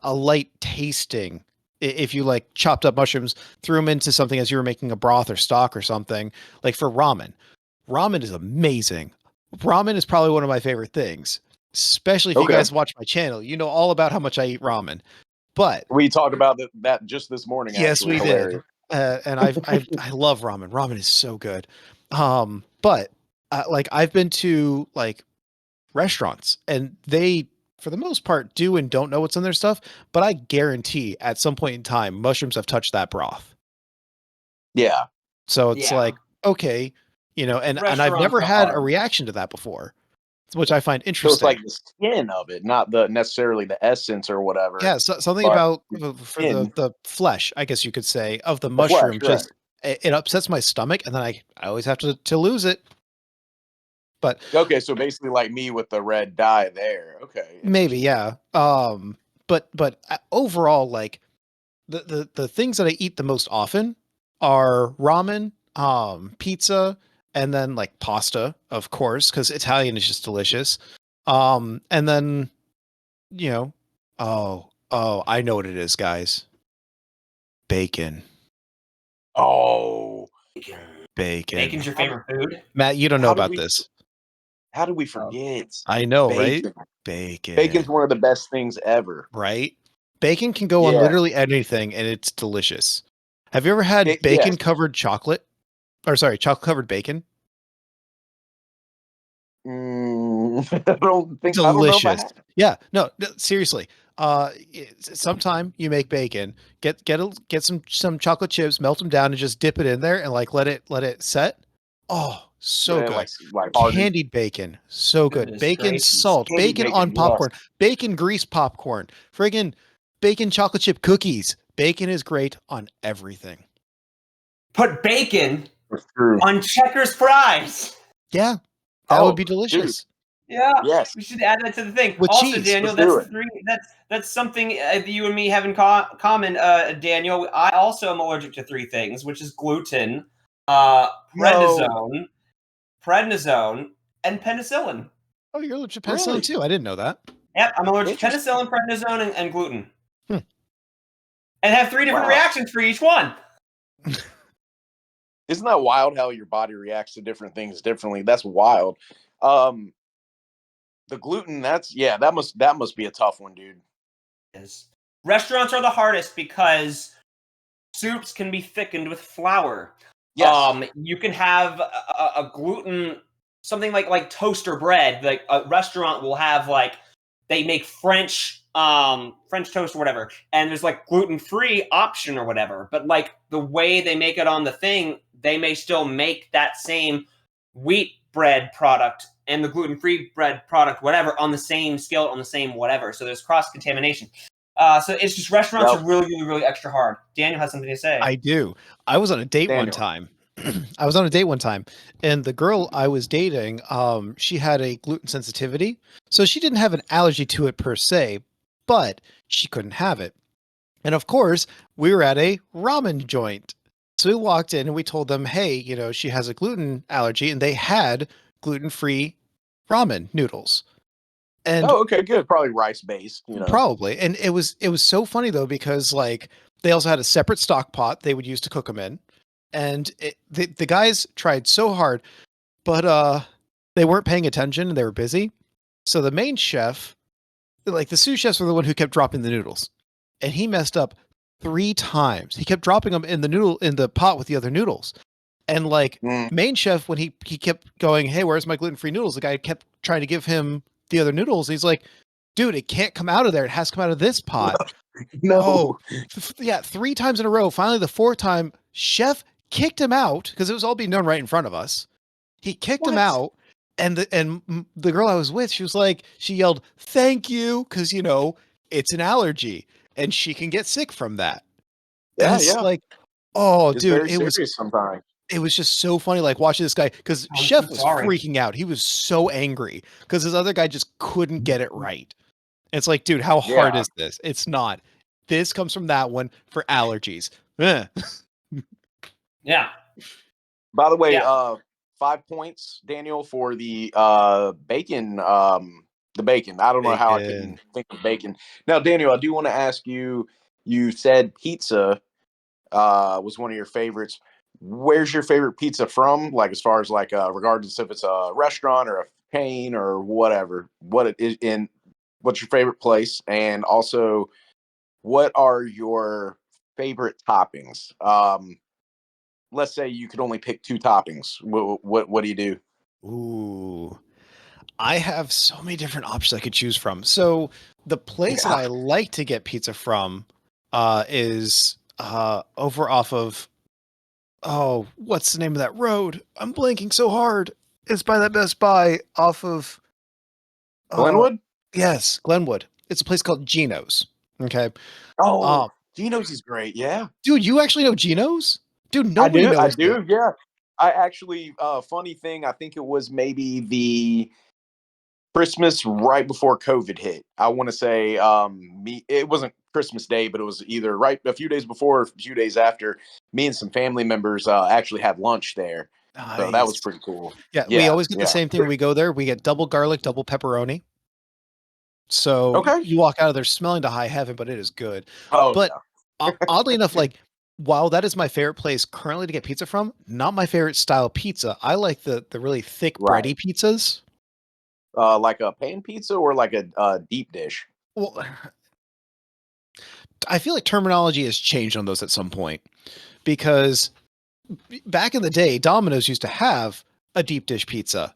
a light tasting. If you like chopped up mushrooms, threw them into something as you were making a broth or stock or something, like for ramen. Ramen is amazing. Ramen is probably one of my favorite things, especially if you Okay. guys watch my channel. You know all about how much I eat ramen. But We talked about that just this morning. yes, actually. we Hilarious. did. And I love ramen. Ramen is so good. But like I've been to like restaurants and they for the most part do and don't know what's in their stuff, but I guarantee at some point in time mushrooms have touched that broth. Yeah. So it's Yeah. like, okay, you know, and I've Restaurants never are had a hard. reaction to that before, which I find So interesting. it's like the skin of it, not necessarily the essence or whatever. Yeah, something but about for skin. the flesh, I guess you could say, of the flesh, mushroom. right. Just it upsets my stomach, and then I always have to lose it. But Okay, so basically like me with the red dye there. Okay. maybe, yeah. But overall, like the things that I eat the most often are ramen, pizza, and then like pasta, of course, because Italian is just delicious. And then, you know, I know what it is, guys. Bacon. Oh, Bacon. Bacon's your favorite food? Matt, you don't know How did about we- this. how did we forget? I know, Bacon. right? Bacon. Bacon's one of the best things ever. Right? Bacon can go on Yeah. literally anything and it's delicious. Have you ever had bacon covered chocolate? Or sorry, chocolate covered bacon? I don't think Delicious. I don't know if I have. Yeah, no, seriously. Sometime you make bacon, get some chocolate chips, melt them down, and just dip it in there, and like let it set. Oh, so Yeah, good. like hardened. Candied bacon, so good. Goodness Bacon gracious. salt, Candied bacon on bacon, yes. popcorn, bacon grease popcorn, friggin' bacon chocolate chip cookies. Bacon is great on everything. Put bacon It's true. on Checkers fries. Yeah, that would be dude, delicious. Yeah, yes. we should add that to the thing. With Also, cheese. Daniel, Let's do that's it. three. That's something that you and me have in common. Daniel, I also am allergic to three things, which is gluten, prednisone, and penicillin. Oh, you're allergic to penicillin Really? too. I didn't know that. Yep, I'm allergic to Interesting. penicillin, prednisone, and gluten. Hmm. And have three different Wow. reactions for each one. Isn't that wild how your body reacts to different things differently? That's wild. The gluten, that must be a tough one, dude. Is restaurants are the hardest because soups can be thickened with flour. Yes. You can have a gluten something like toaster bread. Like a restaurant will have like they make French toast or whatever, and there's like gluten-free option or whatever. But like the way they make it on the thing, they may still make that same wheat bread product and the gluten-free bread product, whatever, on the same scale, on the same whatever. So there's cross-contamination. So it's just restaurants Yep. are really, really, really extra hard. Daniel has something to say. I do. I was on a date one Daniel. time. And the girl I was dating, she had a gluten sensitivity. So she didn't have an allergy to it per se, but she couldn't have it. And of course, we were at a ramen joint. So we walked in and we told them, hey, you know, she has a gluten allergy, and they had gluten-free ramen noodles. And Oh, okay, good. Probably rice based, you know. probably. And it was so funny though, because like they also had a separate stock pot they would use to cook them in. And the guys tried so hard, but they weren't paying attention and they were busy. So the main chef, like the sous chefs, were the one who kept dropping the noodles, and he messed up 3 times. He kept dropping them in the pot with the other noodles. And like Mm. main chef, when he kept going, hey, where's my gluten-free noodles? The guy kept trying to give him the other noodles. He's like, dude, it can't come out of there. It has to come out of this pot. No. Oh, yeah, 3 times in a row. Finally, the 4th time, chef kicked him out because it was all being done right in front of us. He kicked him What? out, and the girl I was with, she yelled, "Thank you," because you know it's an allergy, and she can get sick from that. And Yeah, it's yeah. like, oh, It's dude, very serious sometimes. it was just so funny, like watching this guy, because I'm Chef so was sorry. freaking out. He was so angry because this other guy just couldn't get it right. It's like, dude, how hard Yeah. is this? It's not. This comes from that one for allergies. Eh. Yeah. By the way, Yeah. 5 points, Daniel, for the bacon. The bacon. I don't know how I Bacon. couldn't think of bacon. Now, Daniel, I do want to ask you. You said pizza was one of your favorites. Where's your favorite pizza from? Like, as far as like, regardless if it's a restaurant or a chain or whatever, what it is in. What's your favorite place? And also, what are your favorite toppings? Let's say you could only pick 2 toppings. What do you do? Ooh. I have so many different options I could choose from. So the place that Yeah. I like to get pizza from is over off of, oh, what's the name of that road? I'm blanking so hard. It's by that Best Buy off of Glenwood? Yes, Glenwood. It's a place called Geno's. Okay. Oh, Geno's is great. Yeah, Dude, you actually know Geno's? Dude, nobody I knows it. do. Yeah, I actually. Funny thing, I think it was maybe the Christmas right before COVID hit. I want to say, it wasn't Christmas Day, but it was either right a few days before or a few days after. Me and some family members actually had lunch there, so that was Nice. pretty cool. Yeah, we Yeah, always get the yeah. same thing when we go there. We get double garlic, double pepperoni. So Okay. you walk out of there smelling to high heaven, but it is good. Oh, But yeah. oddly enough, like while that is my favorite place currently to get pizza from, not my favorite style pizza. I like the really thick Right. bready pizzas. Like a pan pizza or like a deep dish. Well, I feel like terminology has changed on those at some point, because back in the day, Domino's used to have a deep dish pizza.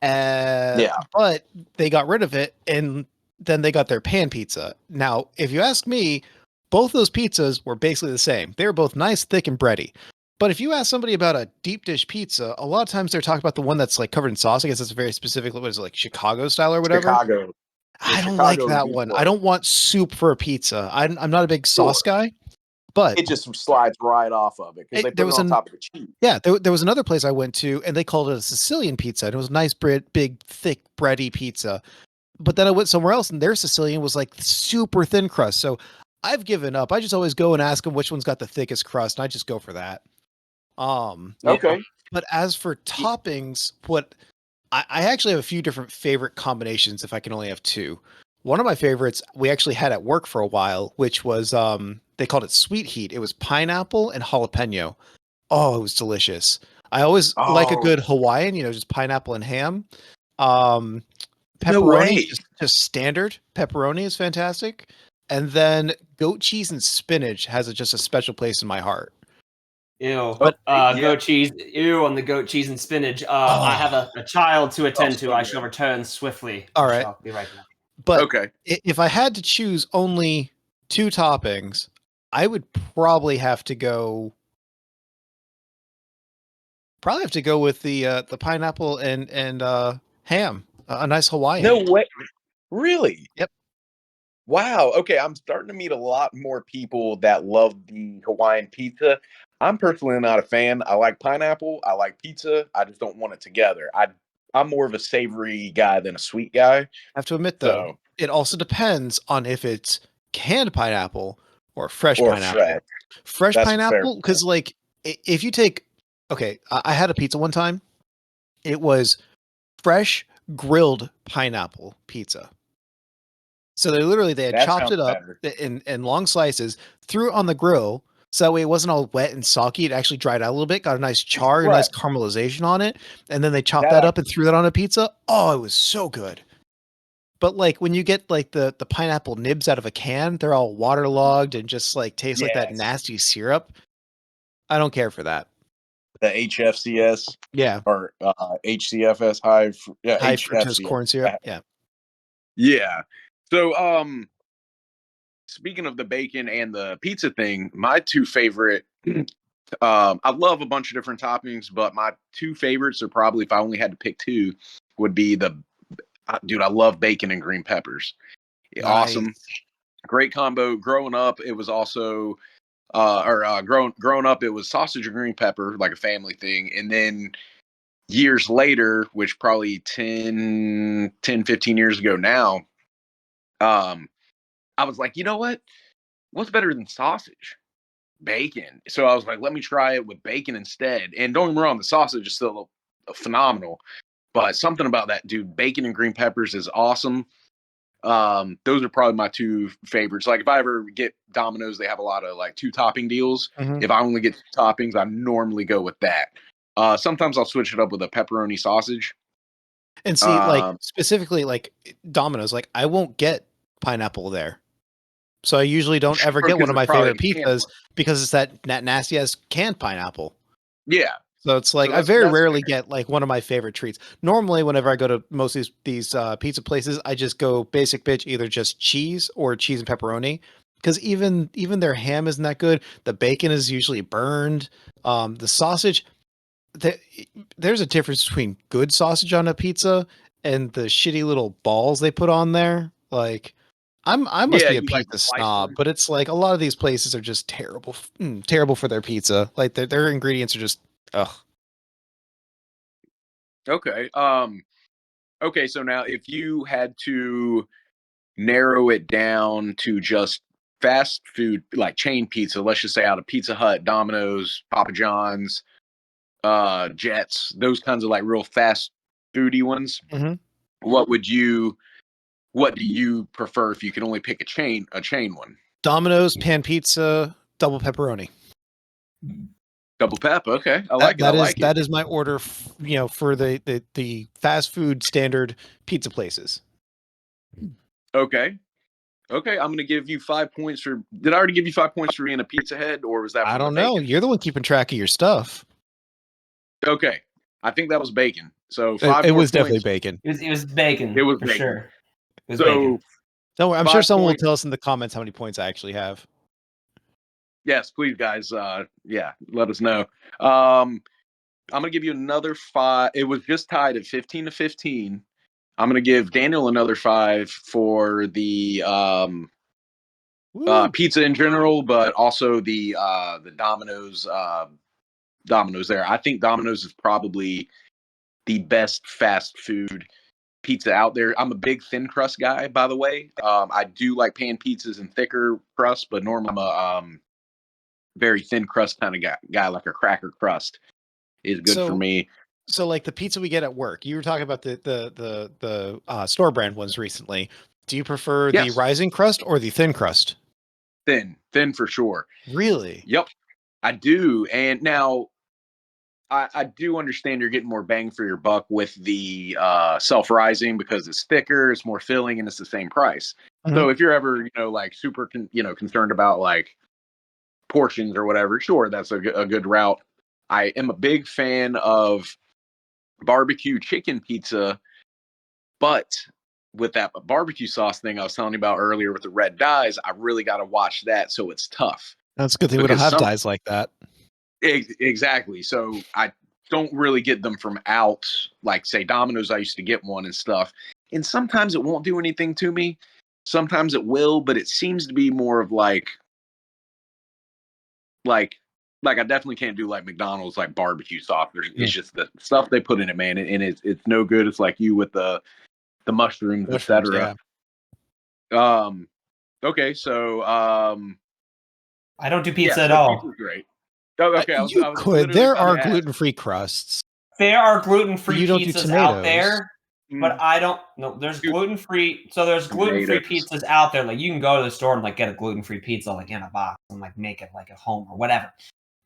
Yeah. But they got rid of it, and then they got their pan pizza. Now, if you ask me, both those pizzas were basically the same. They were both nice, thick, and bready. But if you ask somebody about a deep dish pizza, a lot of times they're talking about the one that's like covered in sauce. I guess it's a very specific, what is it, like Chicago style or whatever? Chicago. I don't like Chicago that deep one. one. I don't want soup for a pizza. I'm not a big sauce Sure. guy, but It just slides right off of it because they there put was it on an- top of the cheese. yeah, there was another place I went to and they called it a Sicilian pizza. And it was a nice bread, big, thick, bready pizza. But then I went somewhere else and their Sicilian was like super thin crust. So I've given up. I just always go and ask them which one's got the thickest crust, and I just go for that. Yeah. Okay. But as for toppings, what I actually have a few different favorite combinations if I can only have two. One of my favorites we actually had at work for a while, which was they called it sweet heat. It was pineapple and jalapeno. Oh, it was delicious. I always like a Oh. good Hawaiian, just pineapple and ham. No Pepperoni, way. just standard. Pepperoni is fantastic. And then goat cheese and spinach has just a special place in my heart. Ew. But- yeah. Goat cheese. Ew on the goat cheese and spinach. I have a child to attend to. so I good. shall return swiftly. All I right. shall be right back. But Okay. if I had to choose only two toppings, I would probably have to go with the pineapple and ham. A nice Hawaiian. No way. Really? Yep. Wow. Okay. I'm starting to meet a lot more people that love the Hawaiian pizza. I'm personally not a fan. I like pineapple. I like pizza. I just don't want it together. I'm more of a savory guy than a sweet guy. I have to admit though, So, it also depends on if it's canned pineapple or fresh or pineapple. fresh. Fresh That's a fair pineapple, because like if you take, okay, I had a pizza one time. It was fresh grilled pineapple pizza. So they had That chopped sounds it up better. in long slices, threw it on the grill, so that way it wasn't all wet and soggy. It actually dried out a little bit, got a nice char, a nice Right. caramelization on it, and then they chopped That that up and threw that on a pizza. Oh, it was so good. But like when you get like the pineapple nibs out of a can, they're all waterlogged and just like taste like that Yes. nasty syrup. I don't care for that. The HFCS Yeah, or HCFS high fructose HFCS. corn syrup. Yeah. Yeah. So, speaking of the bacon and the pizza thing, my two favorite, I love a bunch of different toppings, but my two favorites are probably, if I only had to pick two, would be dude, I love bacon and green peppers. Awesome. Nice. Great combo. Growing up, it was also, growing up, it was sausage and green pepper, like a family thing. And then years later, which probably 10, 15 years ago now, I was like, you know what? What's better than sausage? Bacon. So I was like, let me try it with bacon instead. And don't get me wrong, the sausage is still phenomenal, but something about that, dude, bacon and green peppers is awesome. Those are probably my two favorites. Like if I ever get Domino's, they have a lot of like two topping deals. Mhm. If I only get two toppings, I normally go with that. Sometimes I'll switch it up with a pepperoni sausage. And see, like specifically, like Domino's, like I won't get pineapple there, so I usually don't ever Sure, get one 'cause of my it's probably favorite a canned pizzas one. because it's that nasty ass canned pineapple. Yeah. So it's like So I very that's rarely fair. get like one of my favorite treats. Normally, whenever I go to most of these pizza places, I just go basic bitch, either just cheese or cheese and pepperoni. Because even their ham isn't that good. The bacon is usually burned. The sausage, there's a difference between good sausage on a pizza and the shitty little balls they put on there. Like, I must Yeah, be a you like pizza slice snob, them. but it's like a lot of these places are just terrible, terrible for their pizza. Like their ingredients are just ugh. Okay. Okay, so now if you had to narrow it down to just fast food, like chain pizza, let's just say out of Pizza Hut, Domino's, Papa John's, Jets, those kinds of like real fast foody ones, Mhm. what do you prefer if you could only pick a chain one? Domino's pan pizza, double pepperoni. Double pep, okay. I like it. That is my order. For the fast food standard pizza places. Okay. Okay, I'm gonna give you 5 points for. Did I already give you 5 points for being a pizza head, or was that? I from the don't know. bacon? You're the one keeping track of your stuff. Okay, I think that was bacon. So It, 5 it more was definitely points. bacon. It was bacon. It was for bacon. sure. It was So bacon. Don't worry. I'm sure 5 someone will points. tell us in the comments how many points I actually have. Yes, please, guys. Yeah, let us know. I'm gonna give you another 5. It was just tied at 15-15. I'm gonna give Daniel another 5 for the Woo. pizza in general, but also the Domino's Domino's there. I think Domino's is probably the best fast food pizza out there. I'm a big thin crust guy, by the way. I do like pan pizzas and thicker crust, but normally I'm a very thin crust kind of guy, like a cracker crust is good for So, me. so like the pizza we get at work, you were talking about the store brand ones recently. Do you prefer the Yes, rising crust or the thin crust? thin for sure. Really? Yep, I do. And now I do understand you're getting more bang for your buck with the self-rising because it's thicker, it's more filling, and it's the same price. Mhm. So if you're ever, like super, concerned about like portions or whatever, sure, that's a good route. I am a big fan of barbecue chicken pizza, but with that barbecue sauce thing I was telling you about earlier with the red dyes, I really got to watch that. So it's tough That's a good thing we don't because have some dyes like that. exactly. So I don't really get them from out, like say Domino's. I used to get one and stuff, and sometimes it won't do anything to me. Sometimes it will, but it seems to be more of like I definitely can't do like McDonald's like barbecue sauce. It's just the stuff they put in it, man, and it's no good. It's like you with the mushrooms, Mushrooms, etc. yeah. Okay, so I don't do yeah, pizza at so all. pizza's great. Oh, okay, I You was could. literally There about are to ask. gluten-free crusts. There are gluten-free You don't do pizzas out tomatoes. there, but Mm, I don't. No, there's Dude, gluten-free. So there's gluten-free tomatoes. pizzas out there. Like you can go to the store and like get a gluten-free pizza like in a box and like make it like at home or whatever.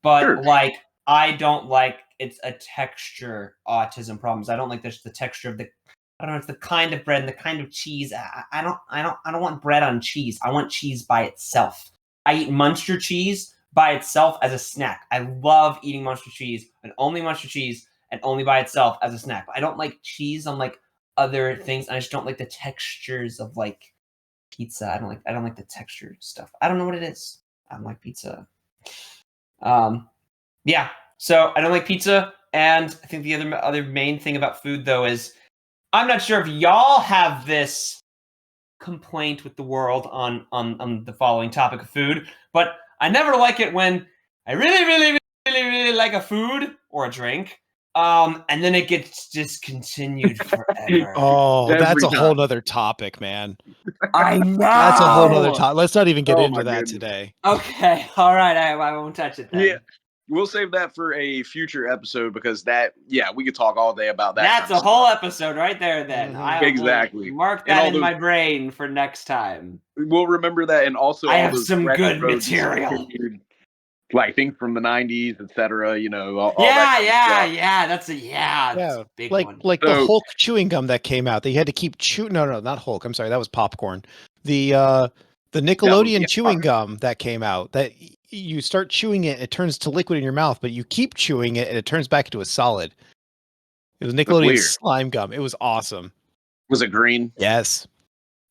But Sure. like I don't like it's a texture autism problems. I don't like the texture of the. I don't know. It's the kind of bread and the kind of cheese. I don't want bread on cheese. I want cheese by itself. I eat Munster cheese by itself as a snack. I love eating Munster cheese and only Munster cheese and only by itself as a snack. But I don't like cheese on like other things. I just don't like the textures of like pizza. I don't like the texture stuff. I don't know what it is. I don't like pizza. Yeah. So I don't like pizza, and I think the other main thing about food though is I'm not sure if y'all have this complaint with the world on the following topic of food, but I never like it when I really like a food or a drink, and then it gets discontinued forever. Oh, that's Every a whole time. nother topic, man. I know. That's a whole nother topic. Let's not even get Oh into my that goodness. today. Okay, all right, I won't touch it then. Yeah, we'll save that for a future episode because we could talk all day about that. That's kind of a whole stuff. episode right there. Then Mhm. I will Exactly. mark And that all in those- my brain for next time. We'll remember that, and also I all have those some good retro material. discontinued, like things from the '90s, etc. All Yeah, that kind of stuff. yeah. That's a Yeah, a big like one. the So- Hulk chewing gum that came out that you had to keep chewing. No, not Hulk. I'm sorry, that was popcorn. The Nickelodeon yeah, chewing gum that came out that you start chewing it, it turns to liquid in your mouth, but you keep chewing it and it turns back into a solid. It was Nickelodeon weird. slime gum. It was awesome. Was it green? Yes.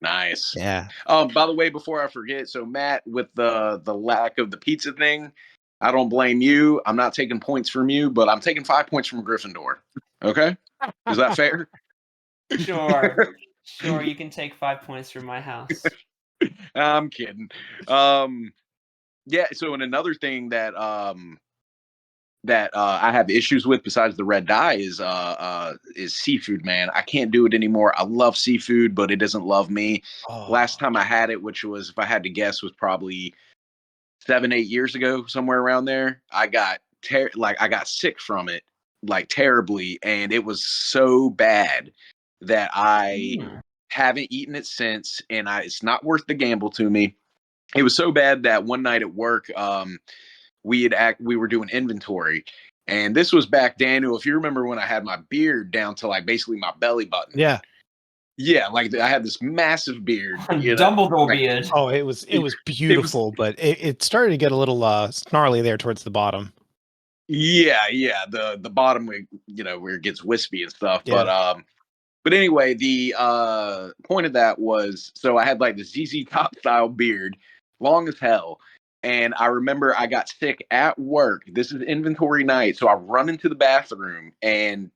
Nice. Yeah. By the way, before I forget, so Matt, with the lack of the pizza thing, I don't blame you. I'm not taking points from you, but I'm taking 5 points from Gryffindor. Okay, is that fair? Sure. Sure, you can take 5 points from my house. I'm kidding. Yeah. So, and another thing that I have issues with besides the red dye is seafood. Man, I can't do it anymore. I love seafood, but it doesn't love me. Oh. Last time I had it, which was, if I had to guess, was probably 7-8 years ago, somewhere around there. I got I got sick from it, like terribly, and it was so bad that I haven't eaten it since, and it's not worth the gamble to me. It was so bad that one night at work, we were doing inventory, and this was back, Daniel, if you remember when I had my beard down to like basically my belly button. Yeah, like I had this massive beard. Dumbledore like, beard. Oh, it was beautiful, but it started to get a little snarly there towards the bottom. Yeah, the bottom where it gets wispy and stuff. Yeah. But anyway, the point of that was, so I had like the ZZ Top style beard, long as hell. And I remember I got sick at work. This is inventory night. So I run into the bathroom and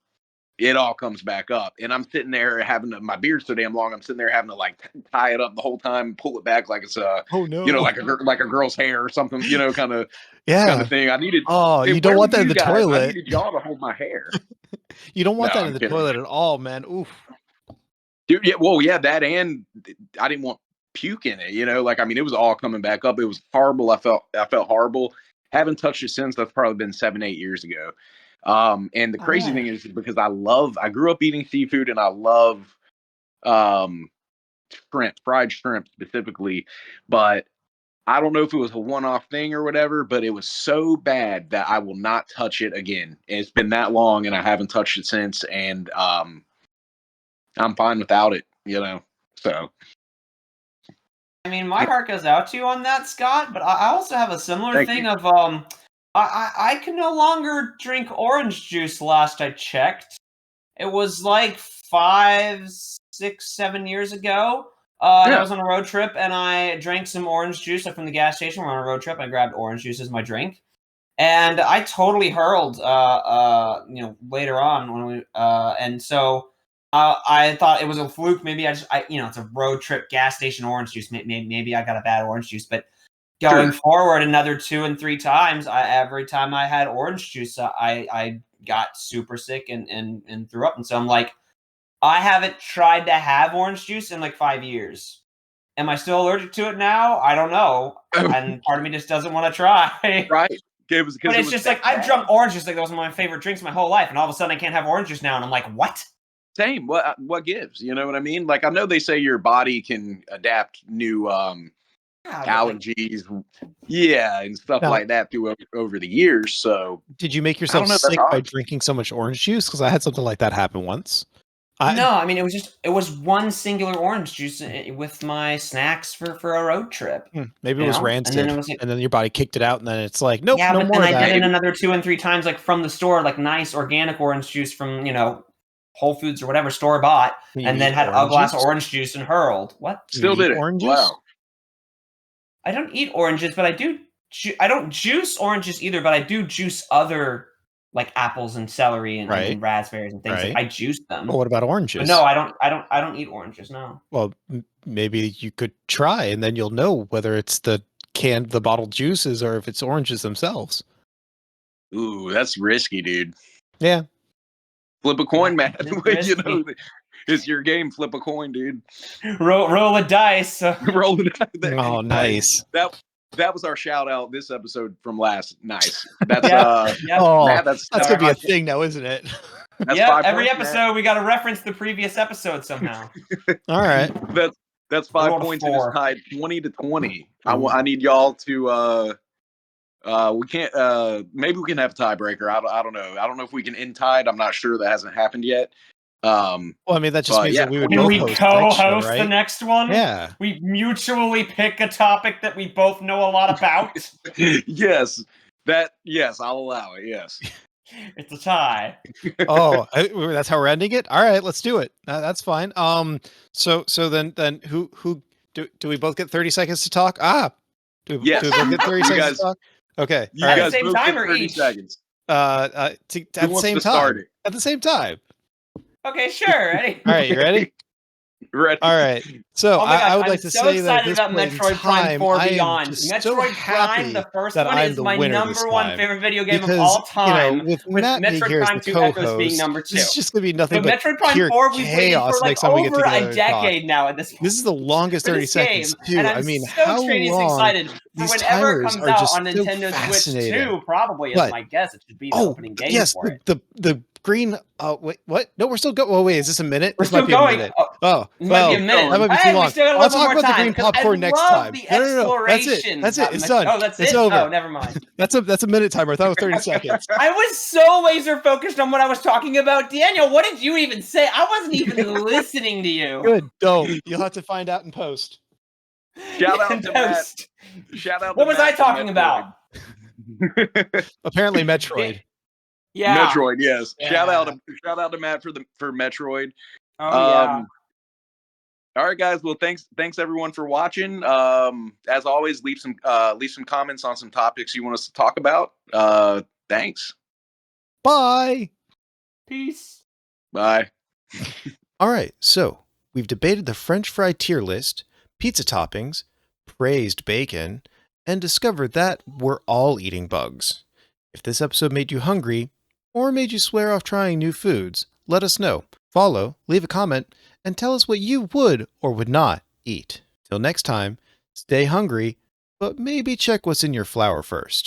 it all comes back up. And I'm sitting there my beard's so damn long. I'm sitting there having to like tie it up the whole time and pull it back like it's Oh no. like a girl's hair or something, kind of Yeah. thing. I needed. Oh, you Where don't want were that in you the guys? I toilet. needed y'all to hold my hair. You don't want No, that I'm in the kidding. toilet at all, man. Oof. Dude, yeah, that, and I didn't want puke in it, like, I mean, it was all coming back up. It was horrible. I felt horrible. Haven't touched it since. That's probably been 7-8 years ago. And the crazy thing is because I grew up eating seafood and I love shrimp, fried shrimp specifically, but I don't know if it was a one-off thing or whatever, but it was so bad that I will not touch it again. And it's been that long and I haven't touched it since. And I'm fine without it, so. I mean, my heart goes out to you on that, Scott. But I also have a similar Thank thing you. of I can no longer drink orange juice. Last I checked, it was like 5, 6, 7 years ago. And I was on a road trip and I drank some orange juice from the gas station. We're on a road trip. I grabbed orange juice as my drink, and I totally hurled. Later on when we and so. I thought it was a fluke. Maybe it's a road trip gas station orange juice. Maybe I got a bad orange juice. But going forward, another 2 and 3 times, every time I had orange juice, I got super sick and threw up. And so I'm like, I haven't tried to have orange juice in like 5 years. Am I still allergic to it now? I don't know. And part of me just doesn't want to try. Right. But it's just like I've drunk orange juice like that was one of my favorite drinks my whole life, and all of a sudden I can't have orange juice now, and I'm like, what? Same. What gives? You know what I mean? Like, I know they say your body can adapt new allergies, and stuff like that over the years. So, did you make yourself sick by drinking so much orange juice? Because I had something like that happen once. No, I mean it was one singular orange juice with my snacks for a road trip. Maybe it was rancid, and then your body kicked it out, and then it's like, nope, yeah, no but more then of that. I did it another 2 and 3 times, like from the store, like nice organic orange juice from Whole Foods or whatever, store bought, and then had a glass of orange juice and hurled. What? Still did it? Oranges? Wow. I don't eat oranges, but I do. I don't juice oranges either, but I do juice other like apples and celery and raspberries and things. Like, I juice them. Well, what about oranges? But no, I don't eat oranges. No. Well, maybe you could try, and then you'll know whether it's the bottled juices or if it's oranges themselves. Ooh, that's risky, dude. Yeah. Flip a coin, man. It's your game. Flip a coin, dude. Roll a dice. Roll a dice. Oh, nice. That was our shout out this episode from last night. That's that's gonna be a thing now, isn't it? Yeah, every episode we got to reference the previous episode somehow. All right. That's 5 points and it's tied 20-20. I need y'all to we can't maybe we can have a tiebreaker. I don't know. I don't know if we can end tied. I'm not sure. That hasn't happened yet. Well, I mean, that just means that we would Can we both co-host the next one? Yeah. We mutually pick a topic that we both know a lot about. Yes, I'll allow it. Yes. It's a tie. Oh, that's how we're ending it. All right, let's do it. That's fine. So then who do we both get 30 seconds to talk? Do we both get 30 seconds to talk? Okay. You guys both get 30 seconds. At the same time. At the same time. Okay, sure. Ready? All right, you ready? Ready. All right. So I would like to say that I'm so excited about Metroid Prime 4 Beyond. Metroid Prime, the first one, is my number one favorite video game of all time. With Metroid Prime 2 Echoes being number 2. This is just going to be nothing but Metroid Prime 4 we've waited for like over a decade now at this point. This is the longest 30 seconds too. And I'm so excited for whenever it comes out on Nintendo Switch 2, probably is my guess. It should be the opening game for it. The green. Wait, what? No, we're still going. Oh, wait, is this a minute? We're still going. Oh, might be a minute. That might be too long. I'll talk about the green time, popcorn next time. No. That's it. It's done. Oh, that's it's it? over. Oh, never mind. That's a minute timer. I thought it was 30 seconds. I was so laser focused on what I was talking about. Daniel, what did you even say? I wasn't even listening to you. Good. Don't. You'll have to find out in post. Shout out to Matt. Shout out. What was I talking about? Apparently Metroid. Yeah. Metroid, yes. Yeah. Shout out to Matt for Metroid. Oh yeah. All right, guys. Well, thanks everyone for watching. As always, leave some comments on some topics you want us to talk about. Thanks. Bye! Peace. Bye. All right, so we've debated the French fry tier list, pizza toppings, praised bacon, and discovered that we're all eating bugs. If this episode made you hungry, or made you swear off trying new foods, let us know. Follow, leave a comment, and tell us what you would or would not eat. Till next time, stay hungry, but maybe check what's in your flour first.